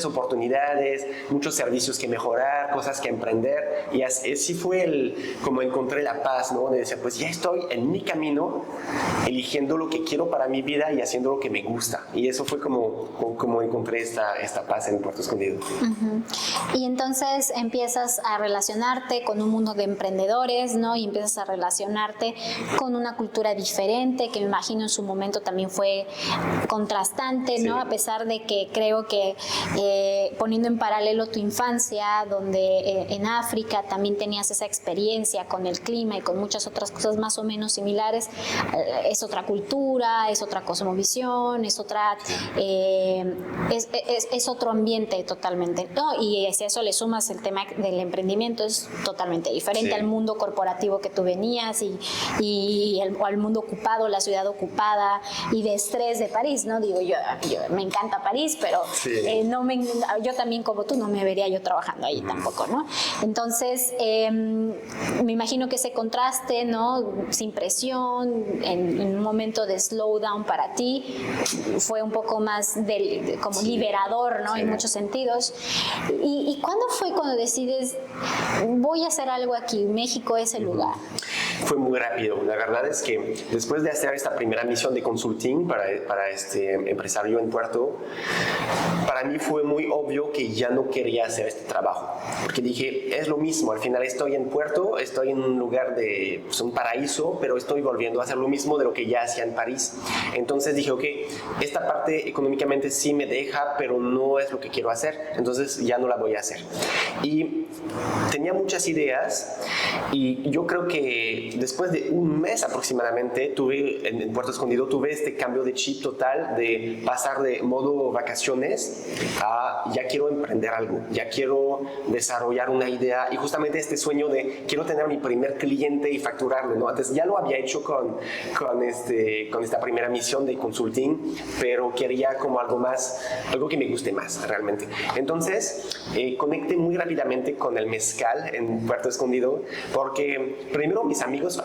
oportunidades, muchos servicios que mejorar, cosas que emprender, y así fue como encontré la paz, ¿no? De decir, pues ya estoy en mi camino, eligiendo lo que quiero para mi vida y haciendo lo que me gusta, y eso fue como encontré esta paz en Puerto Escondido. Uh-huh. Y entonces empiezas a relacionarte con un mundo de emprendedores, ¿no? Y empiezas a relacionarte con una cultura diferente, que me imagino en su momento también fue contrastante, ¿no? Sí. A pesar de que creo que poniendo en paralelo tu infancia, donde en África también tenías esa experiencia con el clima y con muchas otras cosas más o menos similares, es otra cultura, es otra cosmovisión, es otra, es otro ambiente totalmente, ¿no? Y si a eso le sumas el tema del emprendimiento, es totalmente diferente al mundo corporativo que tú venías o el mundo ocupado, la ciudad ocupada y de estrés de París, ¿no? Digo, yo me encanta París, pero yo también como tú no me vería yo trabajando ahí tampoco, ¿no? Entonces, me imagino que ese contraste, ¿no? Sin presión, en un momento de slowdown para ti, fue un poco más como liberador, ¿no? En muchos sentidos. ¿Y cuándo fue cuando decides, voy a hacer algo aquí, México es el lugar? Fue muy rápido. La verdad es que después de hacer esta primera misión de consulting para este empresario en Puerto, para mí fue muy obvio que ya no quería hacer este trabajo. Porque dije, es lo mismo, al final estoy en Puerto, estoy en un lugar de un paraíso, pero estoy volviendo a hacer lo mismo de lo que ya hacía en París. Entonces dije, ok, esta parte económicamente sí me deja, pero no es lo que quiero hacer, entonces ya no la voy a hacer. Y tenía muchas ideas y yo creo que después de un mes aproximadamente tuve en Puerto Escondido este cambio de chip total de pasar de modo vacaciones a ya quiero emprender algo, ya quiero desarrollar una idea y justamente este sueño de quiero tener mi primer cliente y facturarlo, ¿no? Antes ya lo había hecho con esta primera misión de consulting, pero quería como algo que me guste más realmente. Entonces conecté muy rápidamente con el mezcal en Puerto Escondido porque primero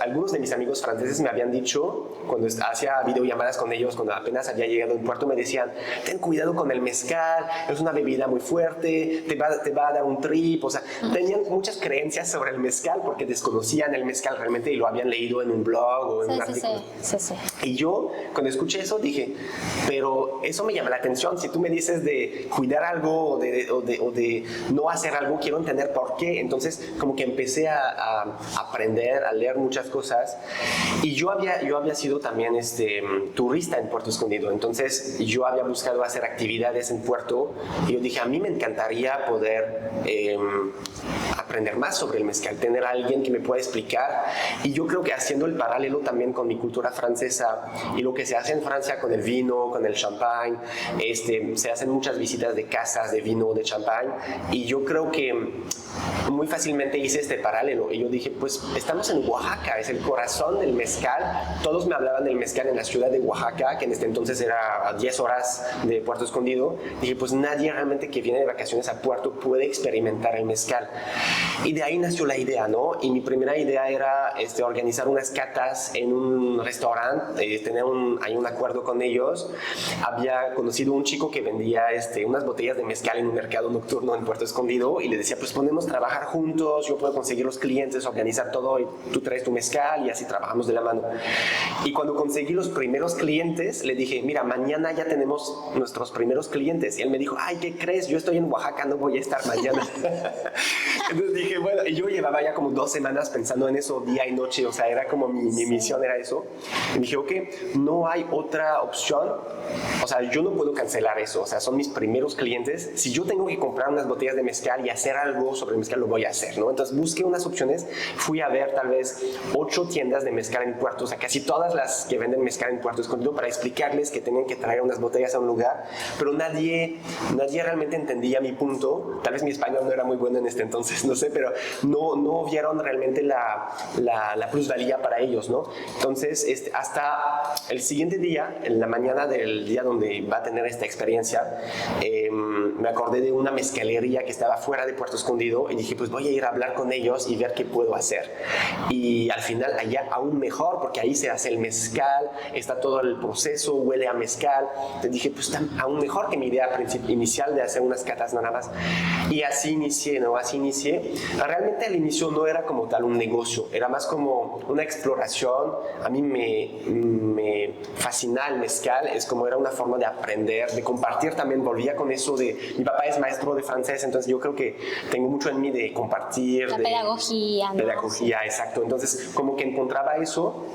algunos de mis amigos franceses me habían dicho, cuando hacía videollamadas con ellos, cuando apenas había llegado en Puerto, me decían, ten cuidado con el mezcal, es una bebida muy fuerte, te va a dar un trip, o sea, tenían muchas creencias sobre el mezcal porque desconocían el mezcal realmente y lo habían leído en un blog o en un artículo. Sí. Y yo, cuando escuché eso, dije, pero eso me llama la atención, si tú me dices de cuidar algo o de no hacer algo, quiero entender por qué. Entonces, como que empecé a aprender, a leer muchas cosas y yo había sido también turista en Puerto Escondido, entonces yo había buscado hacer actividades en Puerto y yo dije, a mí me encantaría poder aprender más sobre el mezcal, tener a alguien que me pueda explicar y yo creo que haciendo el paralelo también con mi cultura francesa y lo que se hace en Francia con el vino, con el champagne, se hacen muchas visitas de casas de vino, de champagne y yo creo que muy fácilmente hice este paralelo y yo dije, pues estamos en Oaxaca, es el corazón del mezcal. Todos me hablaban del mezcal en la ciudad de Oaxaca, que en este entonces era a 10 horas de Puerto Escondido. Dije, pues nadie realmente que viene de vacaciones a Puerto puede experimentar el mezcal. Y de ahí nació la idea, ¿no? Y mi primera idea era organizar unas catas en un restaurante, tener hay un acuerdo con ellos. Había conocido un chico que vendía unas botellas de mezcal en un mercado nocturno en Puerto Escondido y le decía, pues podemos trabajar juntos, yo puedo conseguir los clientes, organizar todo y tú traes tu mezcal y así trabajamos de la mano. Y cuando conseguí los primeros clientes, le dije, mira, mañana ya tenemos nuestros primeros clientes. Y él me dijo, ay, ¿qué crees? Yo estoy en Oaxaca, no voy a estar mañana. Entonces dije, bueno, y yo llevaba ya como 2 semanas pensando en eso día y noche, o sea, era como mi misión era eso. Y dije, ok, no hay otra opción, o sea, yo no puedo cancelar eso, o sea, son mis primeros clientes. Si yo tengo que comprar unas botellas de mezcal y hacer algo sobre el mezcal, lo voy a hacer, ¿no? Entonces busqué unas opciones, fui a ver tal vez 8 tiendas de mezcal en Puerto, o sea, casi todas las que venden mezcal en Puerto Escondido para explicarles que tenían que traer unas botellas a un lugar, pero nadie realmente entendía mi punto. Tal vez mi español no era muy bueno en este entonces, no sé, pero no vieron realmente la plusvalía para ellos, ¿no? Entonces, hasta el siguiente día, en la mañana del día donde va a tener esta experiencia, me acordé de una mezcalería que estaba fuera de Puerto Escondido y dije, pues voy a ir a hablar con ellos y ver qué puedo hacer. Y al final allá aún mejor, porque ahí se hace el mezcal, está todo el proceso, huele a mezcal. Entonces dije, pues está aún mejor que mi idea inicial de hacer unas catas nada más. Y así inicié, ¿no? Así inicié. Realmente al inicio no era como tal un negocio, era más como una exploración. A mí me fascina el mezcal, es como era una forma de aprender, de compartir también. Volvía con eso de, mi papá es maestro de francés, entonces yo creo que tengo mucho en mí de compartir. La pedagogía, ¿no? Pedagogía, exacto. Entonces como que encontraba eso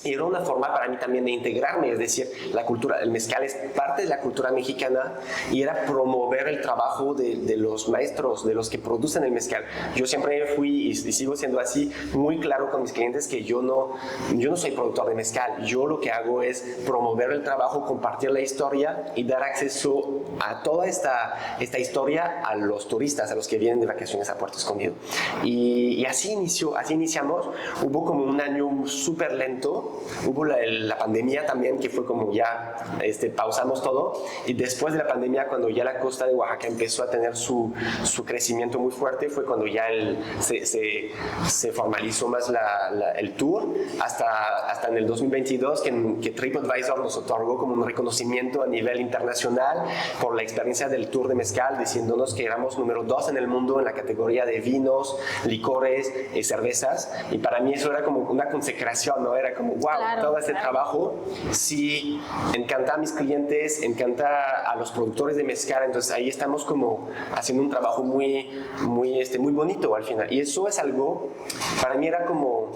Y era una forma para mí también de integrarme, es decir, la cultura, el mezcal es parte de la cultura mexicana y era promover el trabajo de los maestros, de los que producen el mezcal. Yo siempre fui y sigo siendo así, muy claro con mis clientes que yo no soy productor de mezcal. Yo lo que hago es promover el trabajo, compartir la historia y dar acceso a toda esta historia a los turistas, a los que vienen de vacaciones a Puerto Escondido. Y así iniciamos. Hubo como un año súper lento. Hubo la pandemia también, que fue como ya pausamos todo, y después de la pandemia, cuando ya la costa de Oaxaca empezó a tener su crecimiento muy fuerte, fue cuando ya se formalizó más el tour, hasta en el 2022 que TripAdvisor nos otorgó como un reconocimiento a nivel internacional por la experiencia del tour de mezcal, diciéndonos que éramos número 2 en el mundo en la categoría de vinos, licores, cervezas, y para mí eso era como una consecración, ¿no? Era como wow, claro, todo este trabajo sí encanta a mis clientes, encanta a los productores de mezcal, entonces ahí estamos como haciendo un trabajo muy bonito al final, y eso es algo, para mí era como,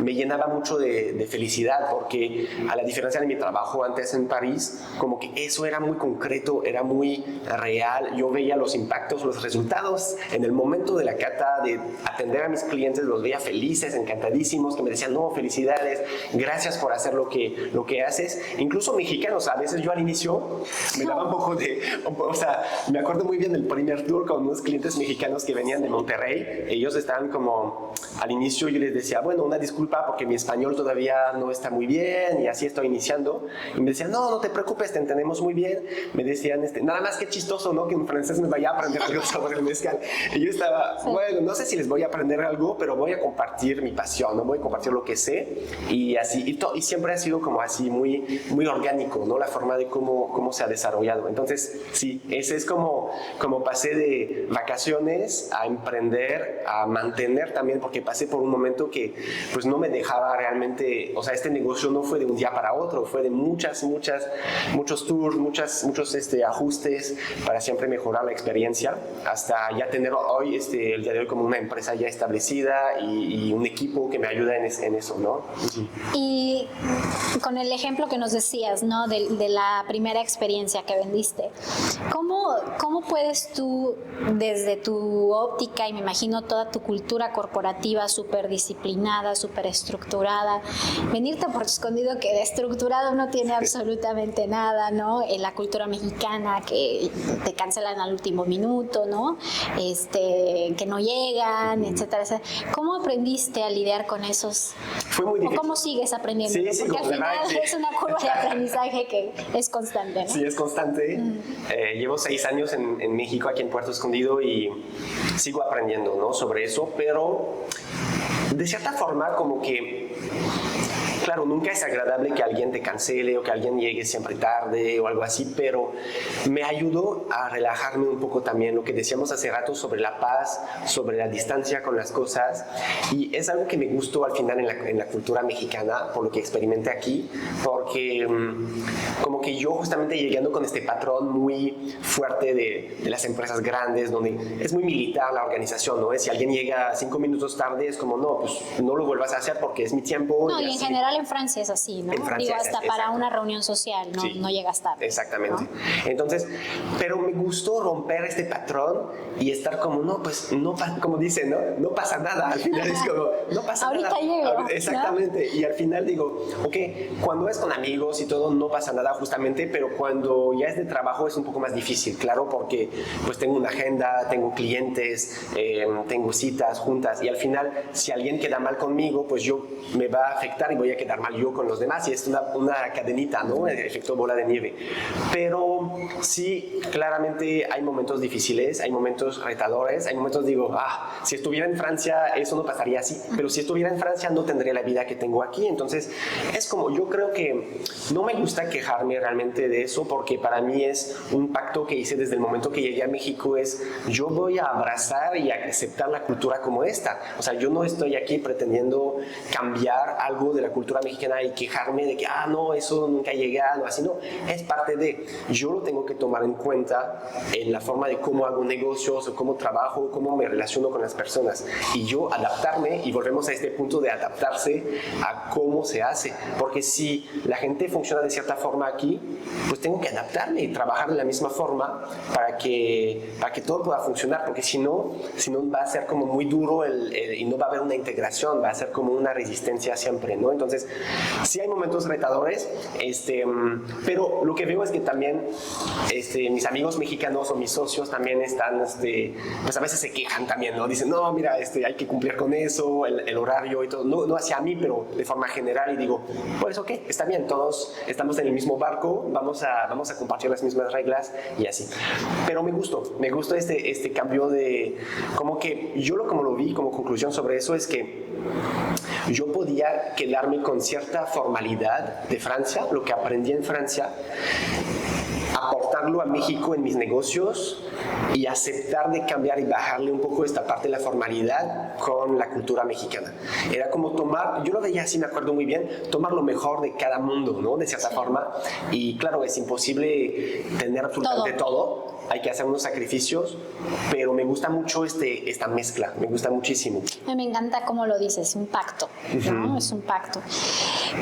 me llenaba mucho de felicidad, porque a la diferencia de mi trabajo antes en París, como que eso era muy concreto, era muy real, yo veía los impactos, los resultados en el momento de la cata, de atender a mis clientes, los veía felices, encantadísimos, que me decían, no, felicidades, gracias por hacer lo que haces. Incluso mexicanos, a veces yo al inicio me daba un poco o sea, me acuerdo muy bien del primer tour con unos clientes mexicanos que venían de Monterrey. Ellos estaban como, al inicio yo les decía, bueno, una disculpa porque mi español todavía no está muy bien y así estoy iniciando. Y me decían, no te preocupes, te entendemos muy bien. Me decían, nada más que chistoso, ¿no? Que en francés me vaya a aprender algo sobre el mezcal. Y yo estaba, bueno, no sé si les voy a aprender algo, pero voy a compartir mi pasión, ¿no? Voy a compartir lo que sé. Y así, y siempre ha sido como así muy, muy orgánico, ¿no? La forma de cómo se ha desarrollado. Entonces, sí, ese es como pasé de vacaciones a emprender, a mantener también, porque pasé por un momento que pues no me dejaba realmente, o sea, este negocio no fue de un día para otro, fue de muchos tours, muchos ajustes para siempre mejorar la experiencia, hasta ya tener hoy, el día de hoy, como una empresa ya establecida y un equipo que me ayuda en eso, ¿no? Y con el ejemplo que nos decías, ¿no? De la primera experiencia que vendiste, ¿cómo puedes tú, desde tu óptica y me imagino toda tu cultura corporativa súper disciplinada, súper estructurada, venirte a Puerto Escondido, que de estructurado no tiene absolutamente nada, ¿no? En la cultura mexicana, que te cancelan al último minuto, ¿no? Que no llegan, etcétera, etcétera. ¿Cómo aprendiste a lidiar con esos? Fue muy difícil. ¿O cómo sigues aprendiendo? Sí, porque al final es una curva de aprendizaje que es constante, ¿no? Sí, es constante. Llevo 6 años en México, aquí en Puerto Escondido, y sigo aprendiendo, ¿no? Sobre eso, pero de cierta forma como que, claro, nunca es agradable que alguien te cancele o que alguien llegue siempre tarde o algo así, pero me ayudó a relajarme un poco también, lo que decíamos hace rato sobre la paz, sobre la distancia con las cosas, y es algo que me gustó al final en la cultura mexicana, por lo que experimenté aquí, porque como que yo justamente llegando con este patrón muy fuerte de las empresas grandes, donde es muy militar la organización, ¿no? Si alguien llega 5 minutos tarde, es como, no, pues no lo vuelvas a hacer porque es mi tiempo. No, y en general en Francia es así, ¿no? Digo, hasta para una reunión social, ¿no? Sí, no llegas tarde. Exactamente. ¿No? Entonces, pero me gustó romper este patrón y estar como, no, pues, no, como dicen, ¿no? No pasa nada. Al final es como, no pasa ahorita nada. Llego, exactamente. ¿No? Y al final digo, ok, cuando es con amigos y todo, no pasa nada justamente, pero cuando ya es de trabajo es un poco más difícil, claro, porque pues tengo una agenda, tengo clientes, tengo citas, juntas, y al final, si alguien queda mal conmigo, pues yo me va a afectar y voy a quedar mal yo con los demás, y es una cadenita, ¿no? El efecto bola de nieve. Pero sí, claramente hay momentos difíciles, hay momentos retadores, hay momentos, digo, si estuviera en Francia eso no pasaría así, pero si estuviera en Francia no tendría la vida que tengo aquí. Entonces es como, yo creo que no me gusta quejarme realmente de eso, porque para mí es un pacto que hice desde el momento que llegué a México, es yo voy a abrazar y a aceptar la cultura como esta. O sea, yo no estoy aquí pretendiendo cambiar algo de la cultura cultura mexicana y quejarme de que, no, eso nunca ha llegado, así no. Es parte de, yo lo tengo que tomar en cuenta en la forma de cómo hago negocios, o cómo trabajo, cómo me relaciono con las personas. Y yo adaptarme, y volvemos a este punto de adaptarse a cómo se hace. Porque si la gente funciona de cierta forma aquí, pues tengo que adaptarme y trabajar de la misma forma para que todo pueda funcionar. Porque si no va a ser como muy duro y no va a haber una integración, va a ser como una resistencia siempre, ¿no? Entonces, sí hay momentos retadores, pero lo que veo es que también mis amigos mexicanos o mis socios también están, pues a veces se quejan también, ¿no? Dicen, no, mira, hay que cumplir con eso, el horario y todo, no hacia mí, pero de forma general, y digo, pues ok, está bien, todos estamos en el mismo barco, vamos a compartir las mismas reglas y así. Pero me gustó este cambio de, como que yo como lo vi como conclusión sobre eso es que yo podía quedarme con cierta formalidad de Francia, lo que aprendí en Francia, aportarlo a México en mis negocios y aceptar de cambiar y bajarle un poco esta parte de la formalidad con la cultura mexicana. Era como tomar, yo lo veía así, me acuerdo muy bien, tomar lo mejor de cada mundo, ¿no? De cierta forma. Y claro, es imposible tener absolutamente todo. Hay que hacer unos sacrificios, pero me gusta mucho esta mezcla, me gusta muchísimo. Me encanta cómo lo dices, un pacto, ¿no? Es un pacto.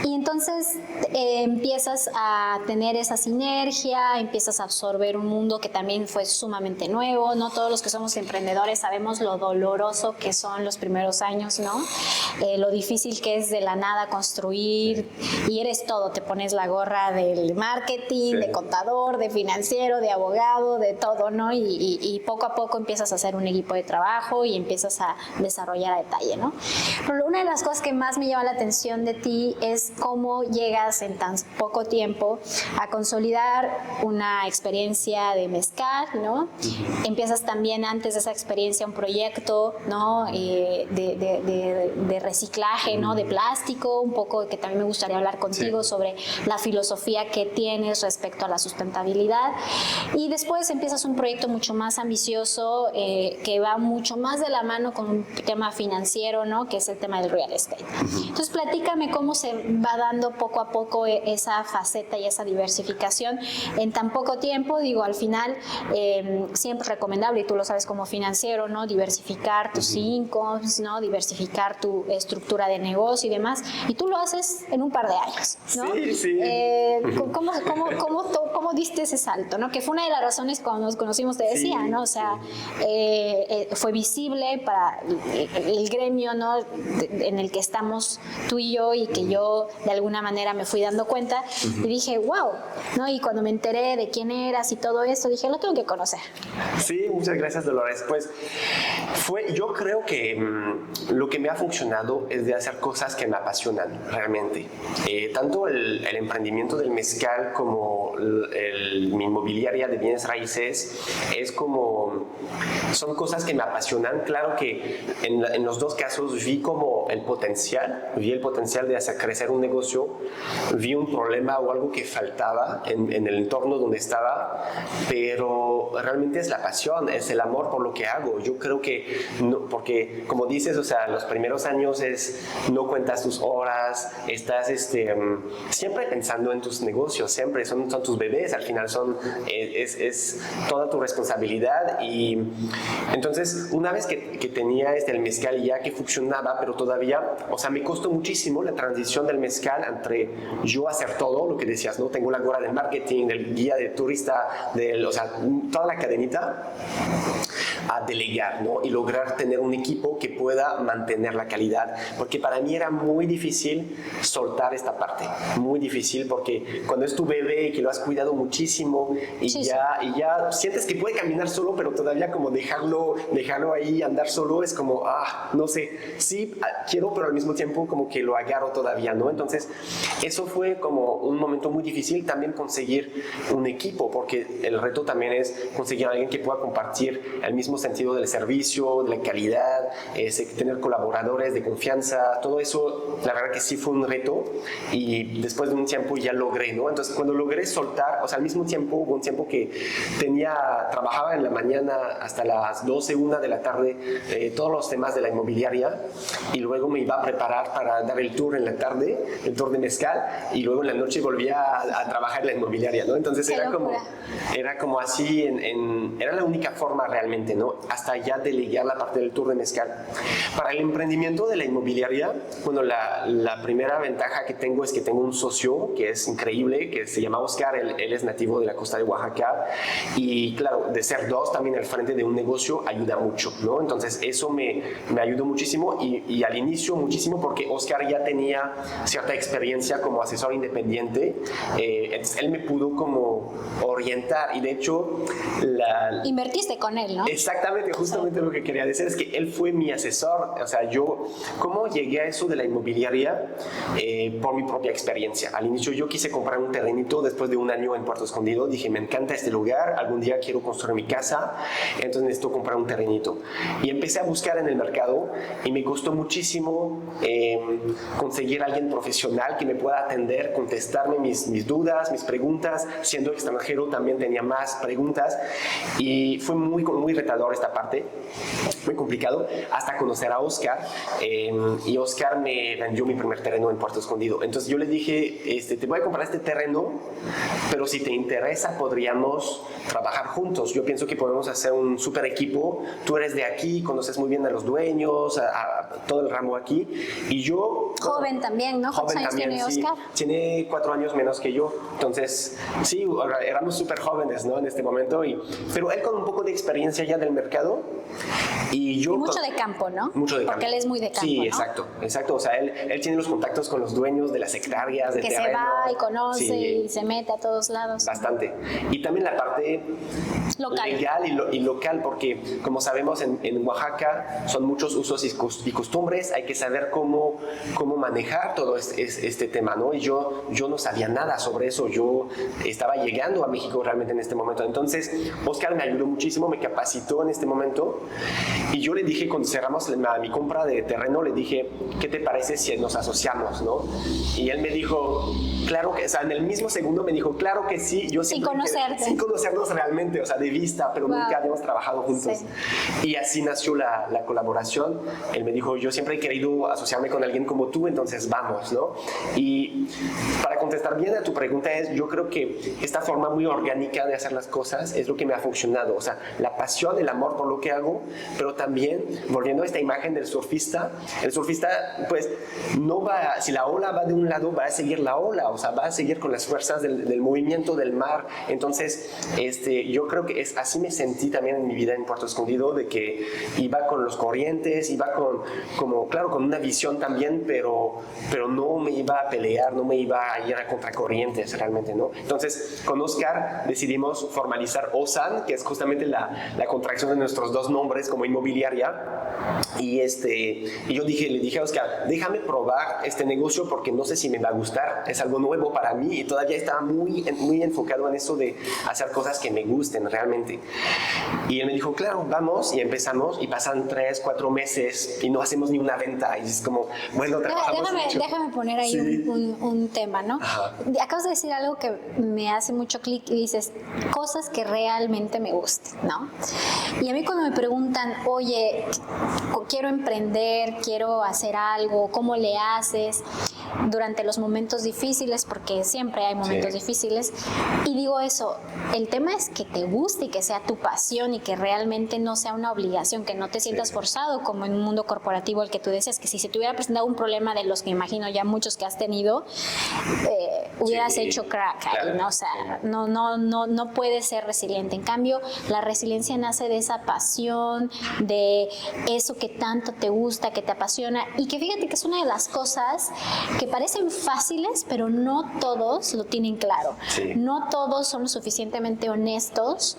Y entonces empiezas a tener esa sinergia, empiezas a absorber un mundo que también fue sumamente nuevo, ¿no? Todos los que somos emprendedores sabemos lo doloroso que son los primeros años, ¿no? Lo difícil que es de la nada construir, y eres todo, te pones la gorra del marketing, de contador, de financiero, de abogado, de todo, ¿no? Y poco a poco empiezas a hacer un equipo de trabajo y empiezas a desarrollar a detalle, ¿no? Pero una de las cosas que más me llama la atención de ti es cómo llegas en tan poco tiempo a consolidar una experiencia de mezcal, ¿no? Empiezas también antes de esa experiencia un proyecto, ¿no? De reciclaje, ¿no? De plástico, un poco que también me gustaría hablar contigo sobre la filosofía que tienes respecto a la sustentabilidad. Y después empiezas un proyecto mucho más ambicioso que va mucho más de la mano con un tema financiero, ¿no? Que es el tema del real estate. Entonces, platícame cómo se va dando poco a poco esa faceta y esa diversificación en tan poco tiempo. Digo, al final, siempre es recomendable, y tú lo sabes como financiero, ¿no? Diversificar tus incomes, ¿no? Diversificar tu estructura de negocio y demás. Y tú lo haces en un par de años, ¿no? Sí. ¿Cómo diste ese salto, ¿no? Que fue una de las razones cuando nos conocimos, te decía, ¿no? O sea, fue visible para el gremio, ¿no? En el que estamos tú y yo, y que yo de alguna manera me fui dando cuenta y dije, wow, ¿no? Y cuando me enteré de quién eras y todo eso, dije, lo tengo que conocer. Sí, muchas gracias, Dolores. Pues yo creo que lo que me ha funcionado es de hacer cosas que me apasionan realmente. Tanto el emprendimiento del mezcal como mi inmobiliaria de bienes raíces son cosas que me apasionan. Claro que en los dos casos vi el potencial de hacer crecer un negocio, vi un problema o algo que faltaba en el entorno donde estaba, pero realmente es la pasión, es el amor por lo que hago. Yo creo que, no, porque como dices, o sea, los primeros años no cuentas tus horas, estás siempre pensando en tus negocios, siempre son tus bebés, al final es toda tu responsabilidad. Y entonces, una vez que tenía el mezcal ya que funcionaba, pero todavía, o sea, me costó muchísimo la transición del mezcal entre yo hacer todo lo que decías, ¿no? Tengo la gorra del marketing, del guía de turista, o sea, toda la cadenita, a delegar, ¿no? Y lograr tener un equipo que pueda mantener la calidad, porque para mí era muy difícil soltar esta parte, muy difícil, porque cuando es tu bebé y que lo has cuidado muchísimo y ya sientes que puede caminar solo, pero todavía como dejarlo ahí, andar solo, es como, no sé, sí, quiero, pero al mismo tiempo como que lo agarro todavía, ¿no? Entonces, eso fue como un momento muy difícil, también conseguir un equipo, porque el reto también es conseguir a alguien que pueda compartir el el mismo sentido del servicio, de la calidad, tener colaboradores de confianza, todo eso, la verdad que sí fue un reto y después de un tiempo ya logré, ¿no? Entonces cuando logré soltar, o sea, al mismo tiempo hubo un tiempo que trabajaba en la mañana hasta las 12, 1 de la tarde, todos los temas de la inmobiliaria y luego me iba a preparar para dar el tour en la tarde, el tour de mezcal y luego en la noche volvía a trabajar en la inmobiliaria, ¿no? Entonces era como así, era la única forma realmente, ¿no? Hasta ya delegar la parte del tour de mezcal. Para el emprendimiento de la inmobiliaria, bueno, la primera ventaja que tengo es que tengo un socio que es increíble, que se llama Oscar, él es nativo de la costa de Oaxaca y claro, de ser dos también al frente de un negocio ayuda mucho, ¿no? Entonces eso me ayudó muchísimo y al inicio muchísimo porque Oscar ya tenía cierta experiencia como asesor independiente, entonces él me pudo como orientar y de hecho invertiste con él, ¿no? Exactamente, justamente lo que quería decir es que él fue mi asesor, o sea, ¿cómo llegué a eso de la inmobiliaria? Por mi propia experiencia. Al inicio yo quise comprar un terrenito después de un año en Puerto Escondido, dije, me encanta este lugar, algún día quiero construir mi casa, entonces necesito comprar un terrenito. Y empecé a buscar en el mercado y me costó muchísimo conseguir a alguien profesional que me pueda atender, contestarme mis dudas, mis preguntas. Siendo extranjero también tenía más preguntas y fue muy retador esta parte, muy complicado, hasta conocer a Oscar y Oscar me vendió mi primer terreno en Puerto Escondido. Entonces yo le dije, te voy a comprar este terreno, pero si te interesa podríamos trabajar juntos. Yo pienso que podemos hacer un super equipo. Tú eres de aquí, conoces muy bien a los dueños, a todo el ramo aquí. Y yo... Joven también, ¿no? ¿Cuántos años tiene Oscar? Sí, tiene 4 años menos que yo. Entonces, sí, éramos súper jóvenes, ¿no? En este momento. Pero él con un poco de experiencia ya del mercado. Y yo... Y mucho de campo, ¿no? Mucho de campo. Porque él es muy de campo, sí, ¿no? Exacto. O sea, él tiene los contactos con los dueños de las hectáreas de que terreno. Se va y conoce sí, y se mete a todos lados. Bastante. Y también la parte local. Legal y local, porque como sabemos en Oaxaca son muchos usos y costumbres, hay que saber cómo manejar todo este tema, ¿no? Y yo no sabía nada sobre eso, yo estaba llegando a México realmente en este momento. Entonces, Oscar me ayudó muchísimo, me capacitó en este momento y yo le dije, cuando cerramos mi compra de terreno, le dije, ¿qué te parece si nos asociamos, no? Y él me dijo, claro que, o sea, en el mismo segundo me dijo, claro que sí, yo sin conocerte. Sin conocernos realmente, o sea, de vista, pero nunca habíamos trabajado juntos. Sí. Y así nació la colaboración. Él me dijo, yo siempre he querido asociarme con alguien como tú, entonces vamos, ¿no? Y para contestar bien a tu pregunta yo creo que esta forma muy orgánica de hacer las cosas es lo que me ha funcionado, o sea, la pasión, el amor por lo que hago, pero también, volviendo a esta imagen del surfista, el surfista, pues, no va, si la ola va de un lado, va a seguir la ola, o sea, va a seguir con las fuerzas del movimiento del mar. Entonces, yo creo que así me sentí también en mi vida en Puerto Escondido, de que iba con los corrientes, iba con una visión también, pero no me iba a pelear, no me iba a ir a contracorrientes realmente, ¿no? Entonces, con Oscar decidimos formalizar OSAN, que es justamente la contracción de nuestros dos nombres como inmobiliaria. Y yo le dije a Oscar, déjame probar este negocio porque no sé si me va a gustar, es algo nuevo para mí y todavía estaba muy enfocado en eso de hacer cosas que me gusten realmente. Y él me dijo, claro, vamos, y empezamos y pasan 3, 4 meses y no hacemos ni una venta y es como, bueno, trabajamos mucho. Déjame poner ahí un tema, ¿no? Ajá. Acabas de decir algo que me hace mucho clic y dices, cosas que realmente me gusten, ¿no? Y a mí cuando me preguntan, oye, quiero emprender, quiero hacer algo, ¿cómo le haces? Durante los momentos difíciles, porque siempre hay momentos difíciles, y digo eso, el tema es que te guste y que sea tu pasión y que realmente no sea una obligación, que no te sientas forzado como en un mundo corporativo el que tú decías, que si se te hubiera presentado un problema de los que imagino ya muchos que has tenido, hubieras hecho crack, claro, ¿no? O sea, no puedes ser resiliente. En cambio, la resiliencia nace de esa pasión, de eso que tanto te gusta, que te apasiona, y que fíjate que es una de las cosas que parecen fáciles, pero no todos lo tienen claro. No todos son lo suficientemente honestos,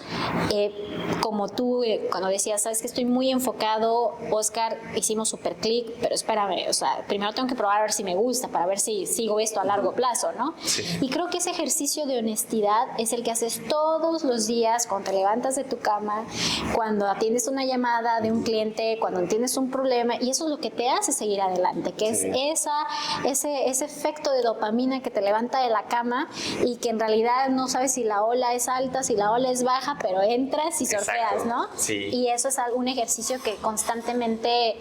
como tú, cuando decías, sabes que estoy muy enfocado, Oscar, hicimos super clic, pero espérame, o sea, primero tengo que probar a ver si me gusta, para ver si sigo esto a largo plazo, ¿no? Sí. Y creo que ese ejercicio de honestidad es el que haces todos los días cuando te levantas de tu cama, cuando atiendes una llamada de un cliente, cuando tienes un problema, y eso es lo que te hace seguir adelante, que Sí. es ese efecto de dopamina que te levanta de la cama y que en realidad no sabes si la ola es alta, si la ola es baja, pero entras y surfeas, Exacto. ¿no? Sí. Y eso es un ejercicio que constantemente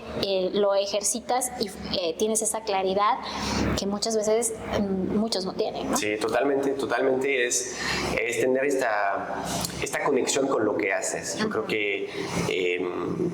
lo ejercitas y tienes esa claridad que muchas veces muchos no tienen, ¿no? Sí, totalmente es tener esta conexión con lo que haces. Yo creo que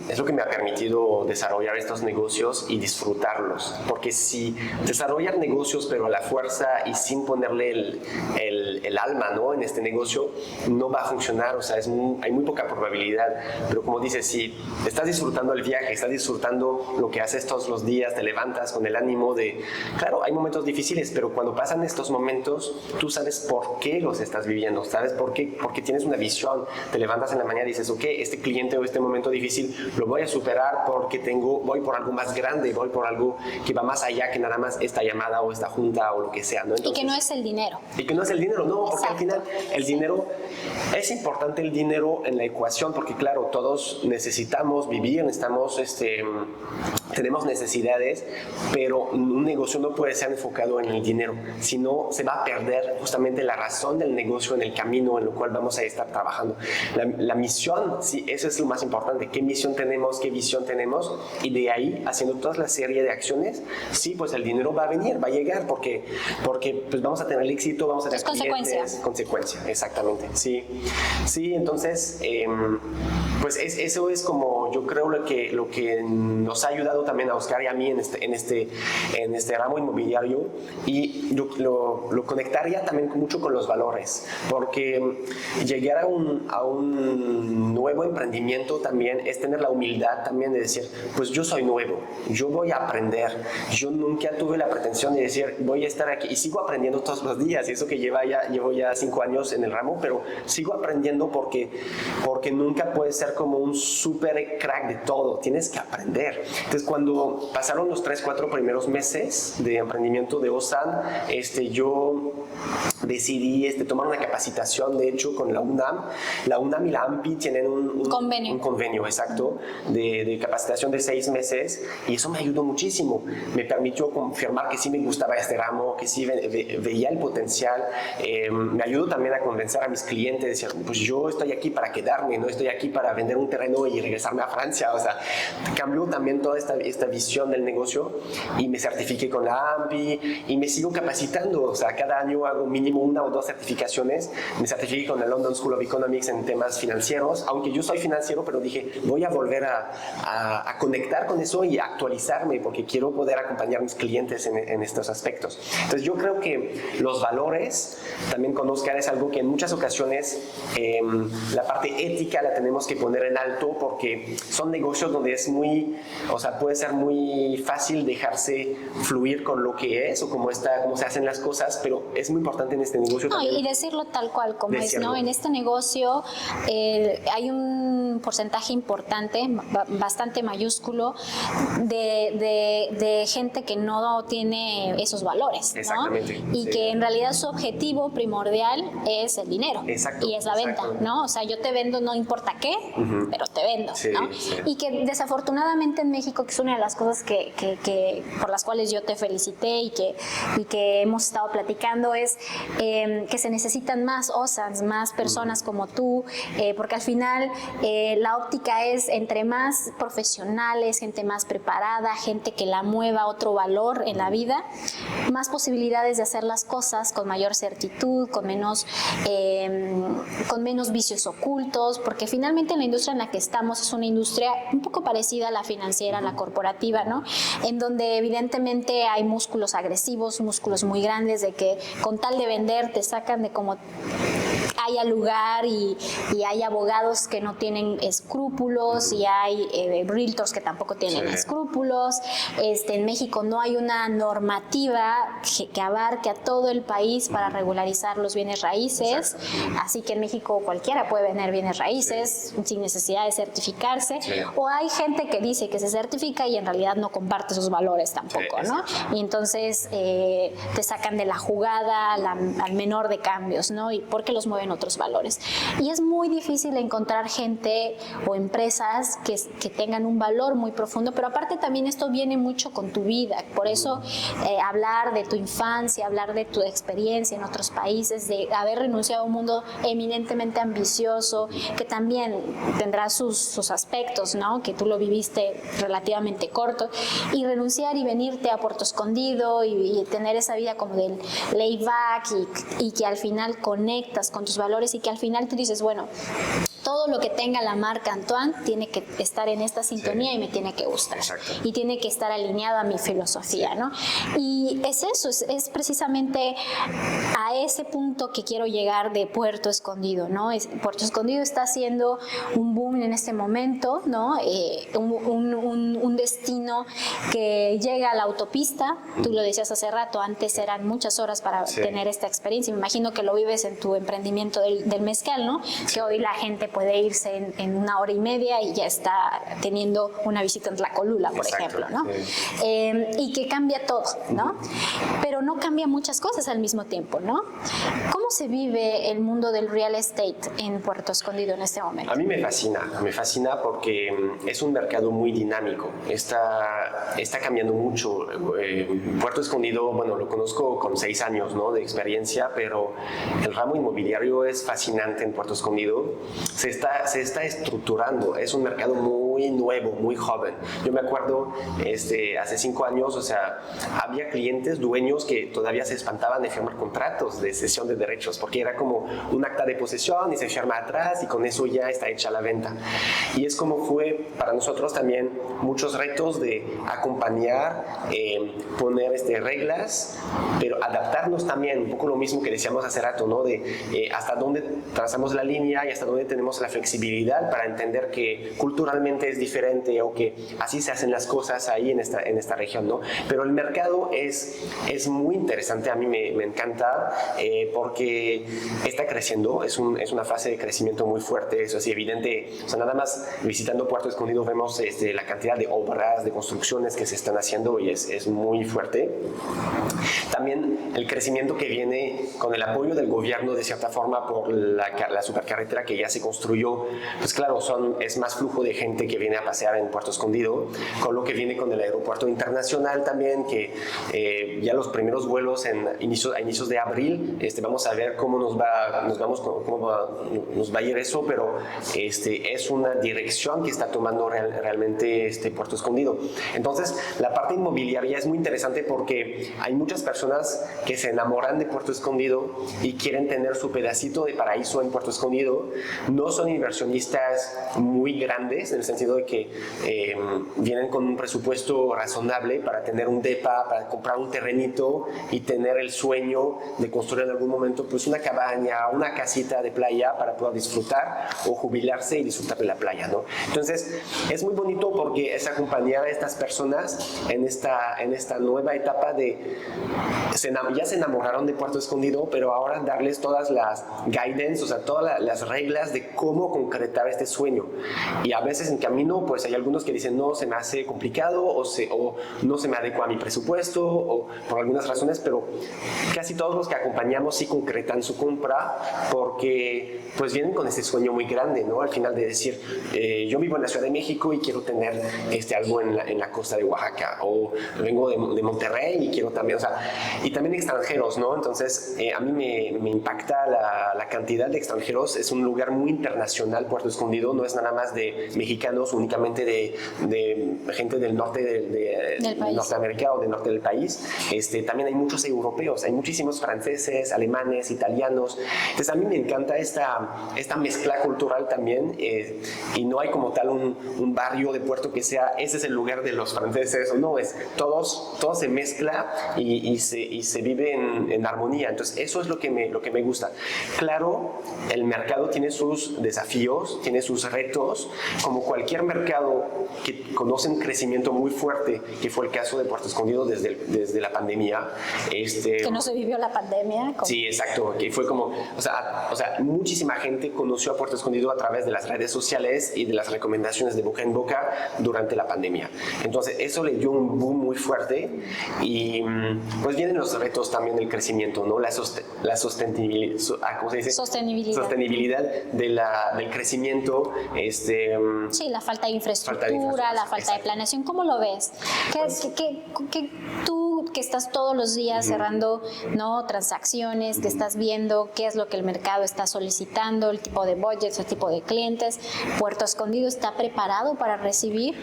es lo que me ha permitido desarrollar estos negocios y disfrutarlos. Porque si desarrollar negocios pero a la fuerza y sin ponerle el alma, ¿no?, en este negocio, no va a funcionar. O sea, hay muy poca probabilidad. Pero como dices, si estás disfrutando el viaje, estás disfrutando lo que haces todos los días, te levantas con el ánimo de... Claro, hay momentos difíciles, pero cuando pasan estos momentos, tú sabes por qué los estás viviendo, sabes por qué, porque tienes una visión. Te levantas en la mañana y dices, ok, este cliente o este momento difícil lo voy a superar porque voy por algo más grande, voy por algo que va más allá que nada más esta llamada o esta junta o lo que sea, ¿no? Entonces, y que no es el dinero. Y que no es el dinero, no, porque Exacto. al final el dinero, es importante el dinero en la ecuación, porque claro, todos necesitamos vivir, tenemos necesidades, pero un negocio no puede ser enfocado en el dinero, sino se va a perder justamente la razón del negocio en el camino en el cual vamos a estar trabajando. La misión, sí, eso es lo más importante, qué misión tenemos, qué visión tenemos, y de ahí, haciendo toda la serie de acciones, sí, pues el dinero va a venir, va a llegar, porque pues vamos a tener éxito, vamos a tener consecuencia, exactamente, sí, entonces, pues eso es como, yo creo lo que nos ha ayudado también a Oscar y a mí en este ramo inmobiliario, y lo conectaría también mucho con los valores, porque llegar a un nuevo emprendimiento también es tener la humildad también de decir, pues yo soy nuevo, yo voy a aprender, yo nunca tuve la pretensión de decir, voy a estar aquí, y sigo aprendiendo todos los días, y eso que llevo ya 5 años en el ramo, pero sigo aprendiendo porque nunca puedes ser como un súper crack de todo, tienes que aprender. Entonces, cuando pasaron los 3-4 primeros meses de emprendimiento de OSAN, yo decidí tomar una capacitación, de hecho, con la UNAM. La UNAM y la AMPI tienen un convenio, exacto, de capacitación de 6 meses, y eso me ayudó muchísimo. Me permitió confirmar que sí me gustaba este ramo, que sí veía el potencial. Me ayudó también a convencer a mis clientes, decir, pues yo estoy aquí para quedarme, no estoy aquí para vender un terreno y regresarme a Francia. O sea, cambió también toda esta visión del negocio, y me certifiqué con la AMPI y me sigo capacitando. O sea, cada año hago mínimo 1 o 2 certificaciones. Me certifiqué con la London School of Economics en temas financieros, aunque yo soy financiero, pero dije, voy a volver a conectar con eso y a actualizarme, porque quiero poder acompañar a mis clientes en estos aspectos. Entonces, yo creo que los valores, también con Oscar, es algo que en muchas ocasiones la parte ética la tenemos que poner en alto, porque son negocios donde puede ser muy fácil dejarse fluir con lo que es o cómo se hacen las cosas, pero es muy importante en este negocio también. Y decirlo tal cual como es, ¿no? En este negocio hay un porcentaje importante, bastante mayúsculo, de gente que no tiene esos valores, ¿no? Exactamente. Y sí. que en realidad su objetivo primordial es el dinero. Exacto, y es la venta, ¿no? O sea, yo te vendo no importa qué, pero te vendo, sí, ¿no? Sí. Y que desafortunadamente en México, que es una de las cosas por las cuales yo te felicité y que hemos estado platicando, es que se necesitan más OSANs, más personas como tú, porque al final la óptica es entre más profesionales, gente más preparada, gente que la mueva a otro valor en la vida, más posibilidades de hacer las cosas con mayor certitud, con menos vicios ocultos, porque finalmente la industria en la que estamos es una industria un poco parecida a la financiera, a la corporativa, ¿no? En donde evidentemente hay músculos agresivos, músculos muy grandes, de que con tal de vender te sacan de como haya lugar y hay abogados que no tienen escrúpulos y hay realtors que tampoco tienen escrúpulos. En México no hay una normativa que abarque a todo el país para regularizar los bienes raíces, así que en México cualquiera puede vender bienes raíces sin necesidad de certificarse, o hay gente que dice que se certifica y en realidad no comparte sus valores tampoco, ¿no? Y entonces te sacan de la jugada al menor de cambios, ¿no? Y porque los mueven otros valores. Y es muy difícil encontrar gente o empresas que tengan un valor muy profundo, pero aparte también esto viene mucho con tu vida. Por eso hablar de tu infancia, hablar de tu experiencia en otros países, de haber renunciado a un mundo eminentemente ambicioso, que también tendrá sus aspectos, ¿no? Que tú lo viviste relativamente corto, y renunciar y venirte a Puerto Escondido y tener esa vida como del layback y que al final conectas con tus valores y que al final tú dices, bueno, todo lo que tenga la marca Antoine tiene que estar en esta sintonía y me tiene que gustar. Exacto. Y tiene que estar alineado a mi filosofía, ¿no? Y es eso, es precisamente a ese punto que quiero llegar de Puerto Escondido, ¿no? Puerto Escondido está haciendo un boom en este momento, ¿no? Un destino que llega a la autopista. Tú lo decías hace rato, antes eran muchas horas para tener esta experiencia. Me imagino que lo vives en tu emprendimiento del mezcal, ¿no? Que hoy la gente puede irse en 1 hora y media y ya está teniendo una visita en Tlacolula, por ejemplo, ¿no? Y que cambia todo, ¿no? Pero no cambia muchas cosas al mismo tiempo, ¿no? ¿Cómo se vive el mundo del real estate en Puerto Escondido en este momento? A mí me fascina porque es un mercado muy dinámico, está cambiando mucho. Puerto Escondido, bueno, lo conozco con 6 años, ¿no? De experiencia, pero el ramo inmobiliario es fascinante en Puerto Escondido. Se está estructurando, es un mercado muy nuevo, muy joven. Yo me acuerdo hace 5 años, o sea, había clientes, dueños que todavía se espantaban de firmar contratos de cesión de derechos, porque era como un acta de posesión y se firma atrás y con eso ya está hecha la venta. Y es como fue para nosotros también muchos retos de acompañar, poner reglas, pero adaptarnos también, un poco lo mismo que decíamos hace rato, ¿no? De hasta dónde trazamos la línea y hasta dónde tenemos la flexibilidad para entender que culturalmente es diferente o que así se hacen las cosas ahí en esta región, ¿no? Pero el mercado es muy interesante, a mí me encanta porque está creciendo, es una fase de crecimiento muy fuerte, eso es evidente, o sea, nada más visitando Puerto Escondido vemos la cantidad de obras, de construcciones que se están haciendo y es muy fuerte. También el crecimiento que viene con el apoyo del gobierno de cierta forma por la supercarretera que ya se construyó, pues claro, es más flujo de gente que viene a pasear en Puerto Escondido, con lo que viene con el aeropuerto internacional también, que ya los primeros vuelos a inicios de abril, vamos a ver cómo nos va a ir eso, pero es una dirección que está tomando realmente Puerto Escondido. Entonces, la parte inmobiliaria es muy interesante porque hay muchas personas que se enamoran de Puerto Escondido y quieren tener su pedacito de paraíso en Puerto Escondido. No son inversionistas muy grandes en el sentido de que vienen con un presupuesto razonable para tener un depa, para comprar un terrenito y tener el sueño de construir en algún momento pues una cabaña, una casita de playa para poder disfrutar o jubilarse y disfrutar de la playa, ¿no? Entonces es muy bonito porque es acompañar a estas personas en esta nueva etapa de ya se enamoraron de Puerto Escondido, pero ahora darles todas las guidance, o sea, todas las reglas de cómo concretar este sueño. Y a veces en camino pues hay algunos que dicen no, se me hace complicado o no se me adecua a mi presupuesto o por algunas razones, pero casi todos los que acompañamos sí concretan su compra porque pues vienen con ese sueño muy grande, ¿no? Al final de decir, yo vivo en la Ciudad de México y quiero tener algo en la costa de Oaxaca, o vengo de Monterrey y quiero también, o sea, y también extranjeros, ¿no? Entonces a mí me impacta la cantidad de extranjeros. Es un lugar muy internacional Puerto Escondido, no es nada más de mexicanos italianos, únicamente de gente del norte de Norteamérica o del norte del país. También hay muchos europeos, hay muchísimos franceses, alemanes, italianos. Entonces a mí me encanta esta mezcla cultural también, y no hay como tal un barrio de Puerto que sea, ese es el lugar de los franceses, o no, todo se mezcla y se vive en armonía. Entonces eso es lo que me gusta. Claro, el mercado tiene sus desafíos, tiene sus retos, como cualquier mercado que conoce un crecimiento muy fuerte, que fue el caso de Puerto Escondido desde la pandemia. Que no se vivió la pandemia. Sí, exacto, que fue como, o sea, muchísima gente conoció a Puerto Escondido a través de las redes sociales y de las recomendaciones de boca en boca durante la pandemia. Entonces eso le dio un boom muy fuerte, y pues vienen los retos también del crecimiento, ¿no? La sostenibilidad, ¿cómo se dice? Sostenibilidad del crecimiento. Sí, la falta de infraestructura, la falta de planeación. ¿Cómo lo ves? Tú que estás todos los días cerrando, ¿no?, transacciones, que estás viendo qué es lo que el mercado está solicitando, el tipo de budgets, el tipo de clientes, ¿Puerto Escondido está preparado para recibir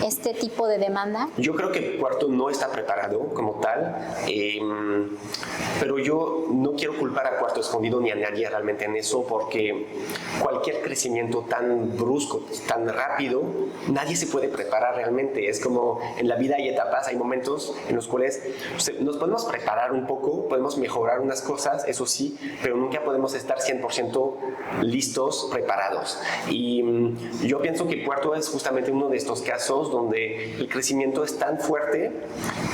este tipo de demanda? Yo creo que Puerto no está preparado como tal, pero yo no quiero culpar a Puerto Escondido ni a nadie realmente en eso, porque cualquier crecimiento tan brusco, tan rápido, nadie se puede preparar realmente. Es como en la vida hay etapas, hay momentos en los cuales nos podemos preparar un poco, podemos mejorar unas cosas, eso sí, pero nunca podemos estar 100% listos, preparados. Y yo pienso que Puerto es justamente uno de estos casos donde el crecimiento es tan fuerte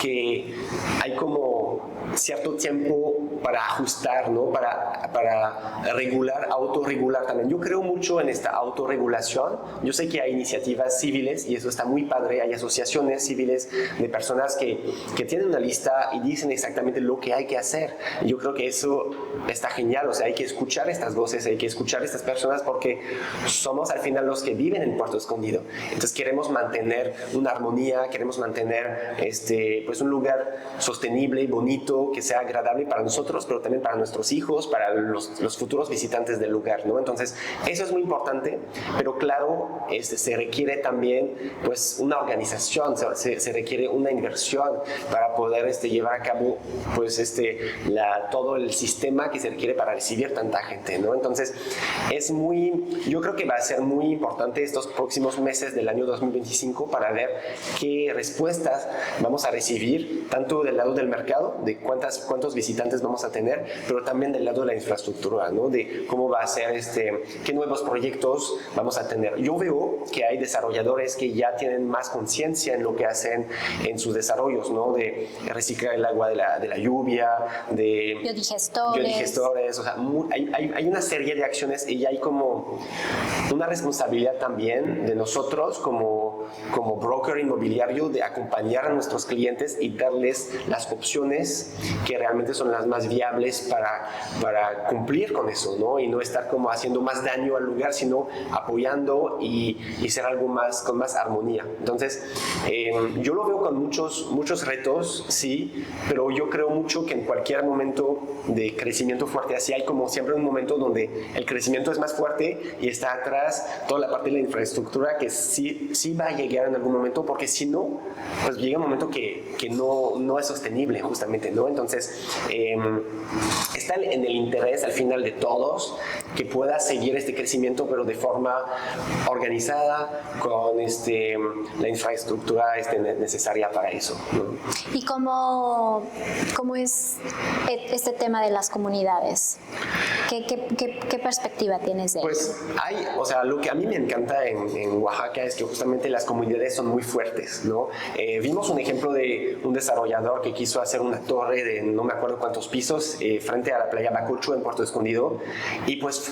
que hay como cierto tiempo para ajustar, ¿no? Para regular, autorregular también. Yo creo mucho en esta autorregulación. Yo sé que hay iniciativas civiles y eso está muy padre. Hay asociaciones civiles de personas que tienen una lista y dicen exactamente lo que hay que hacer. Yo creo que eso está genial. O sea, hay que escuchar estas voces, hay que escuchar a estas personas, porque somos al final los que viven en Puerto Escondido. Entonces queremos mantener una armonía, queremos mantener pues un lugar sostenible y bonito, que sea agradable para nosotros, pero también para nuestros hijos, para los futuros visitantes del lugar, ¿no? Entonces, eso es muy importante, pero claro, se requiere también pues una organización, se requiere una inversión para poder llevar a cabo pues todo el sistema que se requiere para recibir tanta gente, ¿no? Entonces, yo creo que va a ser muy importante estos próximos meses del año 2025 para ver qué respuestas vamos a recibir, tanto del lado del mercado, de cuántos visitantes vamos a tener, pero también del lado de la infraestructura, ¿no? De cómo va a ser qué nuevos proyectos vamos a tener. Yo veo que hay desarrolladores que ya tienen más conciencia en lo que hacen en sus desarrollos, ¿no? De reciclar el agua de la lluvia, de biodigestores, o sea, hay una serie de acciones, y hay como una responsabilidad también de nosotros como broker inmobiliario de acompañar a nuestros clientes y darles las opciones que realmente son las más viables para cumplir con eso, ¿no? Y no estar como haciendo más daño al lugar, sino apoyando y ser algo más con más armonía. Entonces, yo lo veo con muchos retos, sí, pero yo creo mucho que en cualquier momento de crecimiento fuerte, así hay como siempre un momento donde el crecimiento es más fuerte y está atrás toda la parte de la infraestructura que sí va a llegar en algún momento, porque si no, pues llega un momento que no es sostenible justamente, ¿no? Entonces, está en el interés al final de todos que pueda seguir este crecimiento, pero de forma organizada, con la infraestructura necesaria para eso, ¿no? ¿Y cómo es este tema de las comunidades? ¿Qué perspectiva tienes de ello? Pues lo que a mí me encanta en Oaxaca es que justamente las comunidades son muy fuertes, ¿no? Vimos un ejemplo de un desarrollador que quiso hacer una torre de no me acuerdo cuántos pisos frente a la playa Bacocho en Puerto Escondido, y pues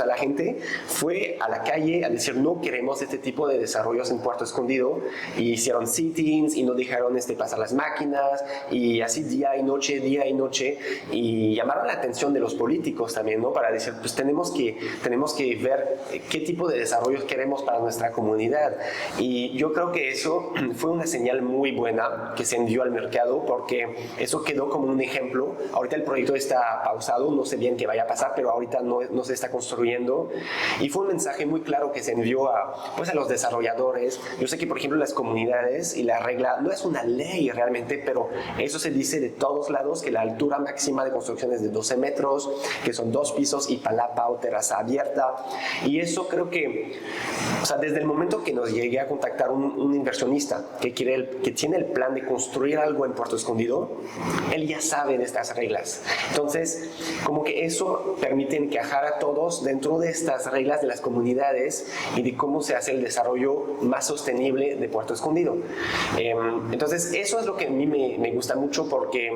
la gente fue a la calle a decir no queremos este tipo de desarrollos en Puerto Escondido, y hicieron sit-ins y no dejaron pasar las máquinas, y así día y noche, y llamaron la atención de los políticos también, ¿no? para decir, pues tenemos que ver qué tipo de desarrollo queremos para nuestra comunidad. Y yo creo que eso fue una señal muy buena que se envió al mercado, porque eso quedó como un ejemplo. Ahorita el proyecto está pausado, no sé bien qué vaya a pasar, pero ahorita no se está construyendo. Y fue un mensaje muy claro que se envió pues a los desarrolladores. Yo sé que, por ejemplo, las comunidades y la regla no es una ley realmente, pero eso se dice de todos lados, que la altura máxima de construcción es de 12 metros, que son 2 pisos y palapa o terraza abierta. Y eso creo que, o sea, desde el momento que nos llegué a contactar un inversionista que tiene el plan de construir algo en Puerto Escondido, él ya sabe de estas reglas. Entonces, como que eso permite encajar a todos dentro de estas reglas de las comunidades y de cómo se hace el desarrollo más sostenible de Puerto Escondido. Entonces, eso es lo que a mí me gusta mucho, porque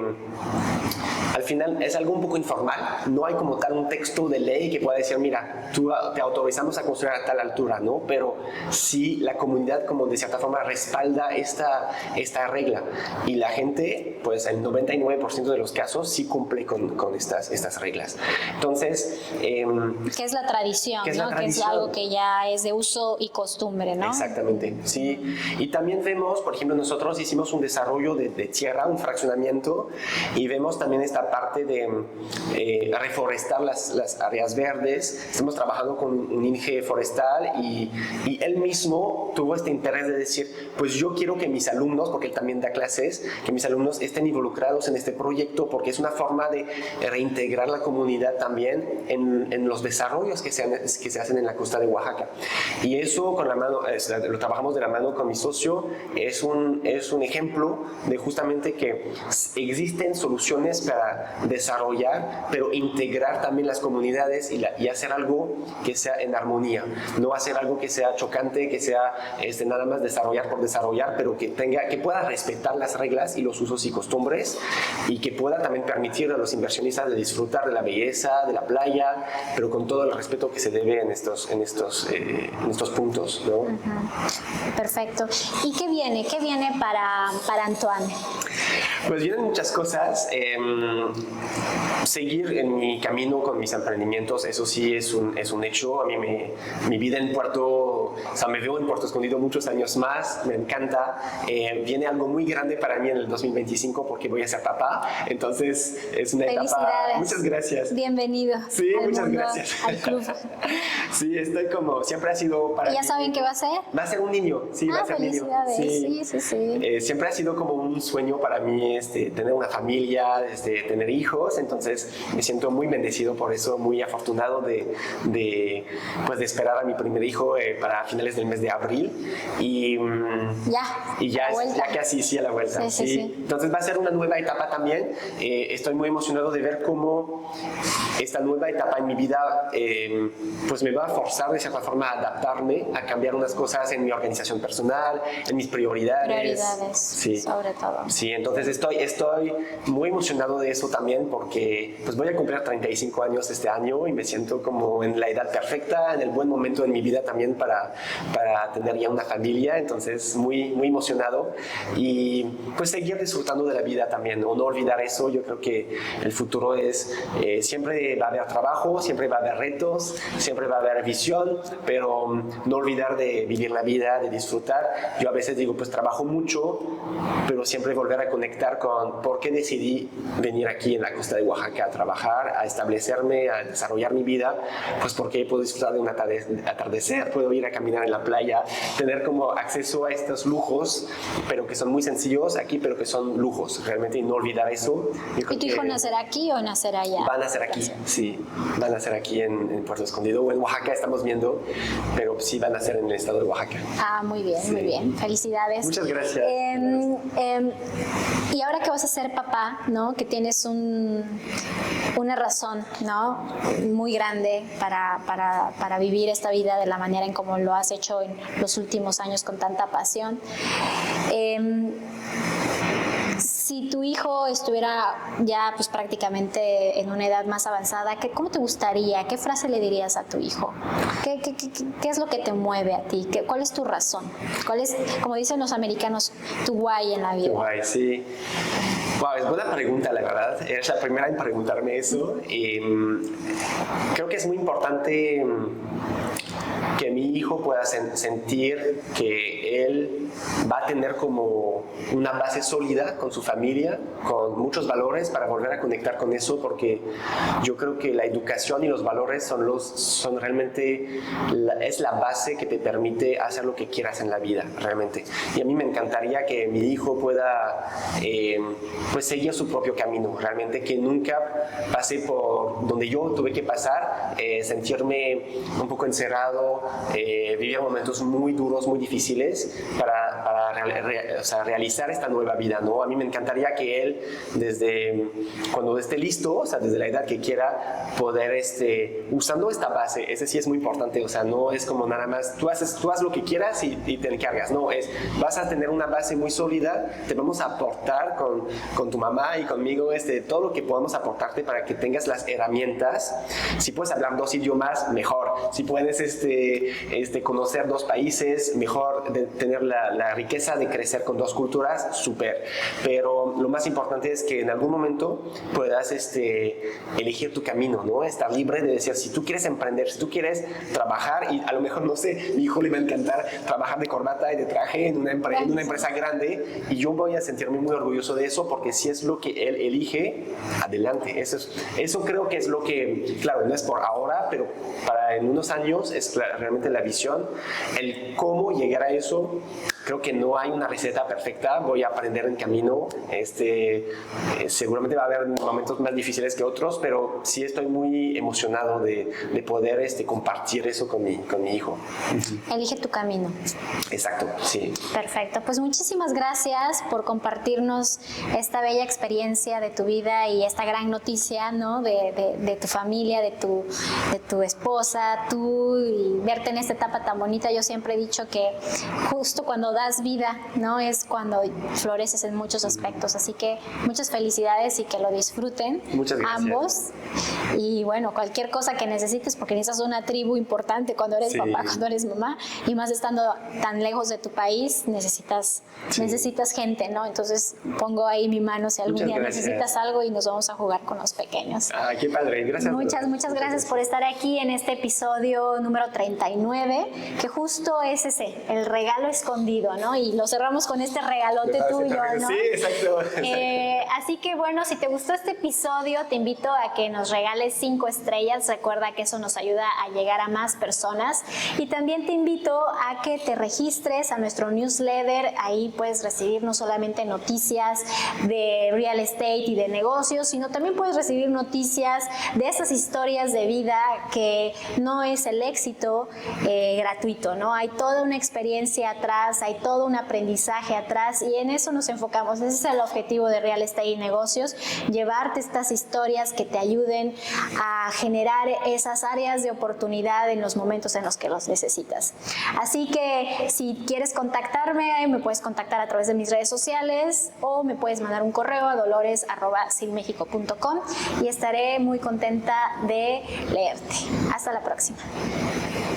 al final es algo un poco informal. No hay como tal un texto de ley que pueda decir, mira, te autorizamos a construir a tal altura, ¿no? Pero sí la comunidad, como de cierta forma, respalda esta regla. Y la gente, pues el 99% de los casos sí cumple con estas reglas. Entonces... que es la tradición, que es ¿no? la tradición. Que es algo que ya es de uso y costumbre, ¿no? Exactamente, sí. Y también vemos, por ejemplo, nosotros hicimos un desarrollo de tierra, un fraccionamiento, y vemos también esta parte de reforestar las áreas verdes. Estamos trabajando con un INGE forestal y él mismo tuvo este interés de decir, pues yo quiero que mis alumnos, porque él también da clases, que mis alumnos estén involucrados en este proyecto, porque es una forma de reintegrar la comunidad también en los desarrollos que se hacen en la costa de Oaxaca. Y eso con la mano, lo trabajamos de la mano con mi socio, es un ejemplo de justamente que existen soluciones para desarrollar, pero integrar también las comunidades y hacer algo que sea en armonía, no hacer algo que sea chocante, que sea nada más desarrollar por desarrollar, pero que pueda respetar las reglas y los usos y costumbres, y que pueda también permitir a los inversionistas de disfrutar de la belleza, de la playa, pero con todo el respeto que se debe en estos puntos, ¿no? Uh-huh. Perfecto. ¿Y qué viene? ¿Qué viene para Antoine? Pues vienen muchas cosas. Seguir en mi camino con mis emprendimientos, eso sí es un hecho. A mí mi vida en Puerto, o sea, me veo en Puerto Escondido muchos años más, me encanta. Viene algo muy grande para mí en el 2025 porque voy a ser papá, entonces es una etapa. Muchas gracias. Bienvenido. Sí, muchas mundo, gracias. al club. Sí, estoy como, siempre ha sido para ¿Y ya mí, saben qué va a ser? Va a ser un niño, sí, va a ser niño. Felicidades, sí. Siempre ha sido como un sueño para mí tener una familia, tener hijos, entonces me siento muy bendecido por eso, muy afortunado de esperar a mi primer hijo para finales del mes de abril y ya casi sí a la vuelta. Sí. Entonces va a ser una nueva etapa también. Estoy muy emocionado de ver cómo esta nueva etapa en mi vida pues me va a forzar de cierta forma a adaptarme, a cambiar unas cosas en mi organización personal, en mis prioridades. Sí. Sobre todo. Sí, entonces estoy muy emocionado de eso también, porque pues voy a cumplir 35 años este año y me siento como en la edad perfecta, en el buen momento en mi vida también para tener ya una familia, entonces muy emocionado y pues seguir disfrutando de la vida también, o no olvidar eso. Yo creo que el futuro es, siempre va a haber trabajo, siempre va a haber retos, siempre va a haber visión, pero no olvidar de vivir la vida, de disfrutar. Yo a veces digo, pues trabajo mucho, pero siempre volver a conectar con por qué decidí venir aquí en la costa de Oaxaca a trabajar, a establecerme, a desarrollar mi vida, pues porque puedo disfrutar de un atardecer, puedo ir a caminar en la playa, tener como acceso a estos lujos, pero que son muy sencillos aquí, pero que son lujos, realmente, y no olvidar eso. ¿Y tu hijo nacerá aquí o nacerá allá? Van a nacer aquí, sí, van a nacer aquí en Puerto Escondido o en Oaxaca, estamos viendo, pero sí van a nacer en el estado de Oaxaca. Ah, muy bien, muy bien, felicidades. Muchas gracias. Y ahora que vas a ser papá, ¿no? Que tienes una razón, ¿no? Muy grande para vivir esta vida de la manera en como lo has hecho en los últimos años con tanta pasión. Si tu hijo estuviera ya pues prácticamente en una edad más avanzada, ¿cómo te gustaría? ¿Qué frase le dirías a tu hijo? ¿Qué es lo que te mueve a ti? ¿Cuál es tu razón? ¿Cuál es, como dicen los americanos, tu why en la vida? Tu why, sí. Wow, es buena pregunta, la verdad. Eres la primera en preguntarme eso. Creo que es muy importante que mi hijo pueda sentir que él va a tener como una base sólida con su familia, con muchos valores para volver a conectar con eso, porque yo creo que la educación y los valores son realmente es la base que te permite hacer lo que quieras en la vida, realmente. Y a mí me encantaría que mi hijo pueda pues seguir su propio camino, realmente, que nunca pase por donde yo tuve que pasar, sentirme un poco encerrado, vivir momentos muy duros, muy difíciles para realizar esta nueva vida, ¿no? A mí me encantaría que él, desde cuando esté listo, o sea, desde la edad que quiera, poder, usando esta base, ese sí es muy importante, o sea, no es como nada más, tú haz lo que quieras y te encargas, no, vas a tener una base muy sólida, te vamos a aportar con tu mamá y conmigo, todo lo que podamos aportarte para que tengas las herramientas. Si puedes hablar 2 idiomas, mejor. Si puedes conocer 2 países, mejor. Tener la riqueza de crecer con 2 culturas, súper. Pero lo más importante es que en algún momento puedas elegir tu camino, ¿no? Estar libre de decir, si tú quieres emprender, si tú quieres trabajar, y a lo mejor, no sé, mi hijo le va a encantar trabajar de corbata y de traje en una empresa grande, y yo voy a sentirme muy orgulloso de eso, porque si es lo que él elige, adelante. Eso creo que es lo que, claro, no es por ahora, pero para en unos años es realmente la visión. El cómo llegar a eso, creo que no hay una receta perfecta, voy a aprender en camino. Seguramente va a haber momentos más difíciles que otros, pero sí estoy muy emocionado de poder compartir eso con mi hijo. Elige tu camino. Exacto, sí. Perfecto, pues muchísimas gracias por compartirnos esta bella experiencia de tu vida y esta gran noticia, ¿no? de tu familia, de tu esposa, tú, y verte en esta etapa tan bonita. Yo siempre he dicho que justo cuando das vida, ¿no? Es cuando floreces en muchos aspectos, así que muchas felicidades y que lo disfruten. Muchas gracias. Ambos. Y bueno, cualquier cosa que necesites, porque necesitas una tribu importante cuando eres papá, cuando eres mamá, y más estando tan lejos de tu país, necesitas gente, ¿no? Entonces pongo ahí mi mano si algún día necesitas algo, y nos vamos a jugar con los pequeños. Ah, qué padre, gracias. Muchas gracias por estar aquí en este episodio número 39, que justo es el regalo escondido, ¿no? Y lo cerramos con este regalote tuyo, ¿no? Sí, exacto. Así que bueno, si te gustó este episodio, te invito a que nos regales 5 estrellas. Recuerda que eso nos ayuda a llegar a más personas. Y también te invito a que te registres a nuestro newsletter. Ahí puedes recibir no solamente noticias de real estate y de negocios, sino también puedes recibir noticias de esas historias de vida, que no es el éxito gratuito, ¿no? Hay toda una experiencia atrás, hay todo un aprendizaje atrás, y en eso nos enfocamos. Ese es el objetivo de Real Estate y Negocios, llevarte estas historias que te ayuden a generar esas áreas de oportunidad en los momentos en los que los necesitas. Así que si quieres contactarme, me puedes contactar a través de mis redes sociales, o me puedes mandar un correo a dolores@silmexico.com, y estaré muy contenta de leerte. Hasta la próxima.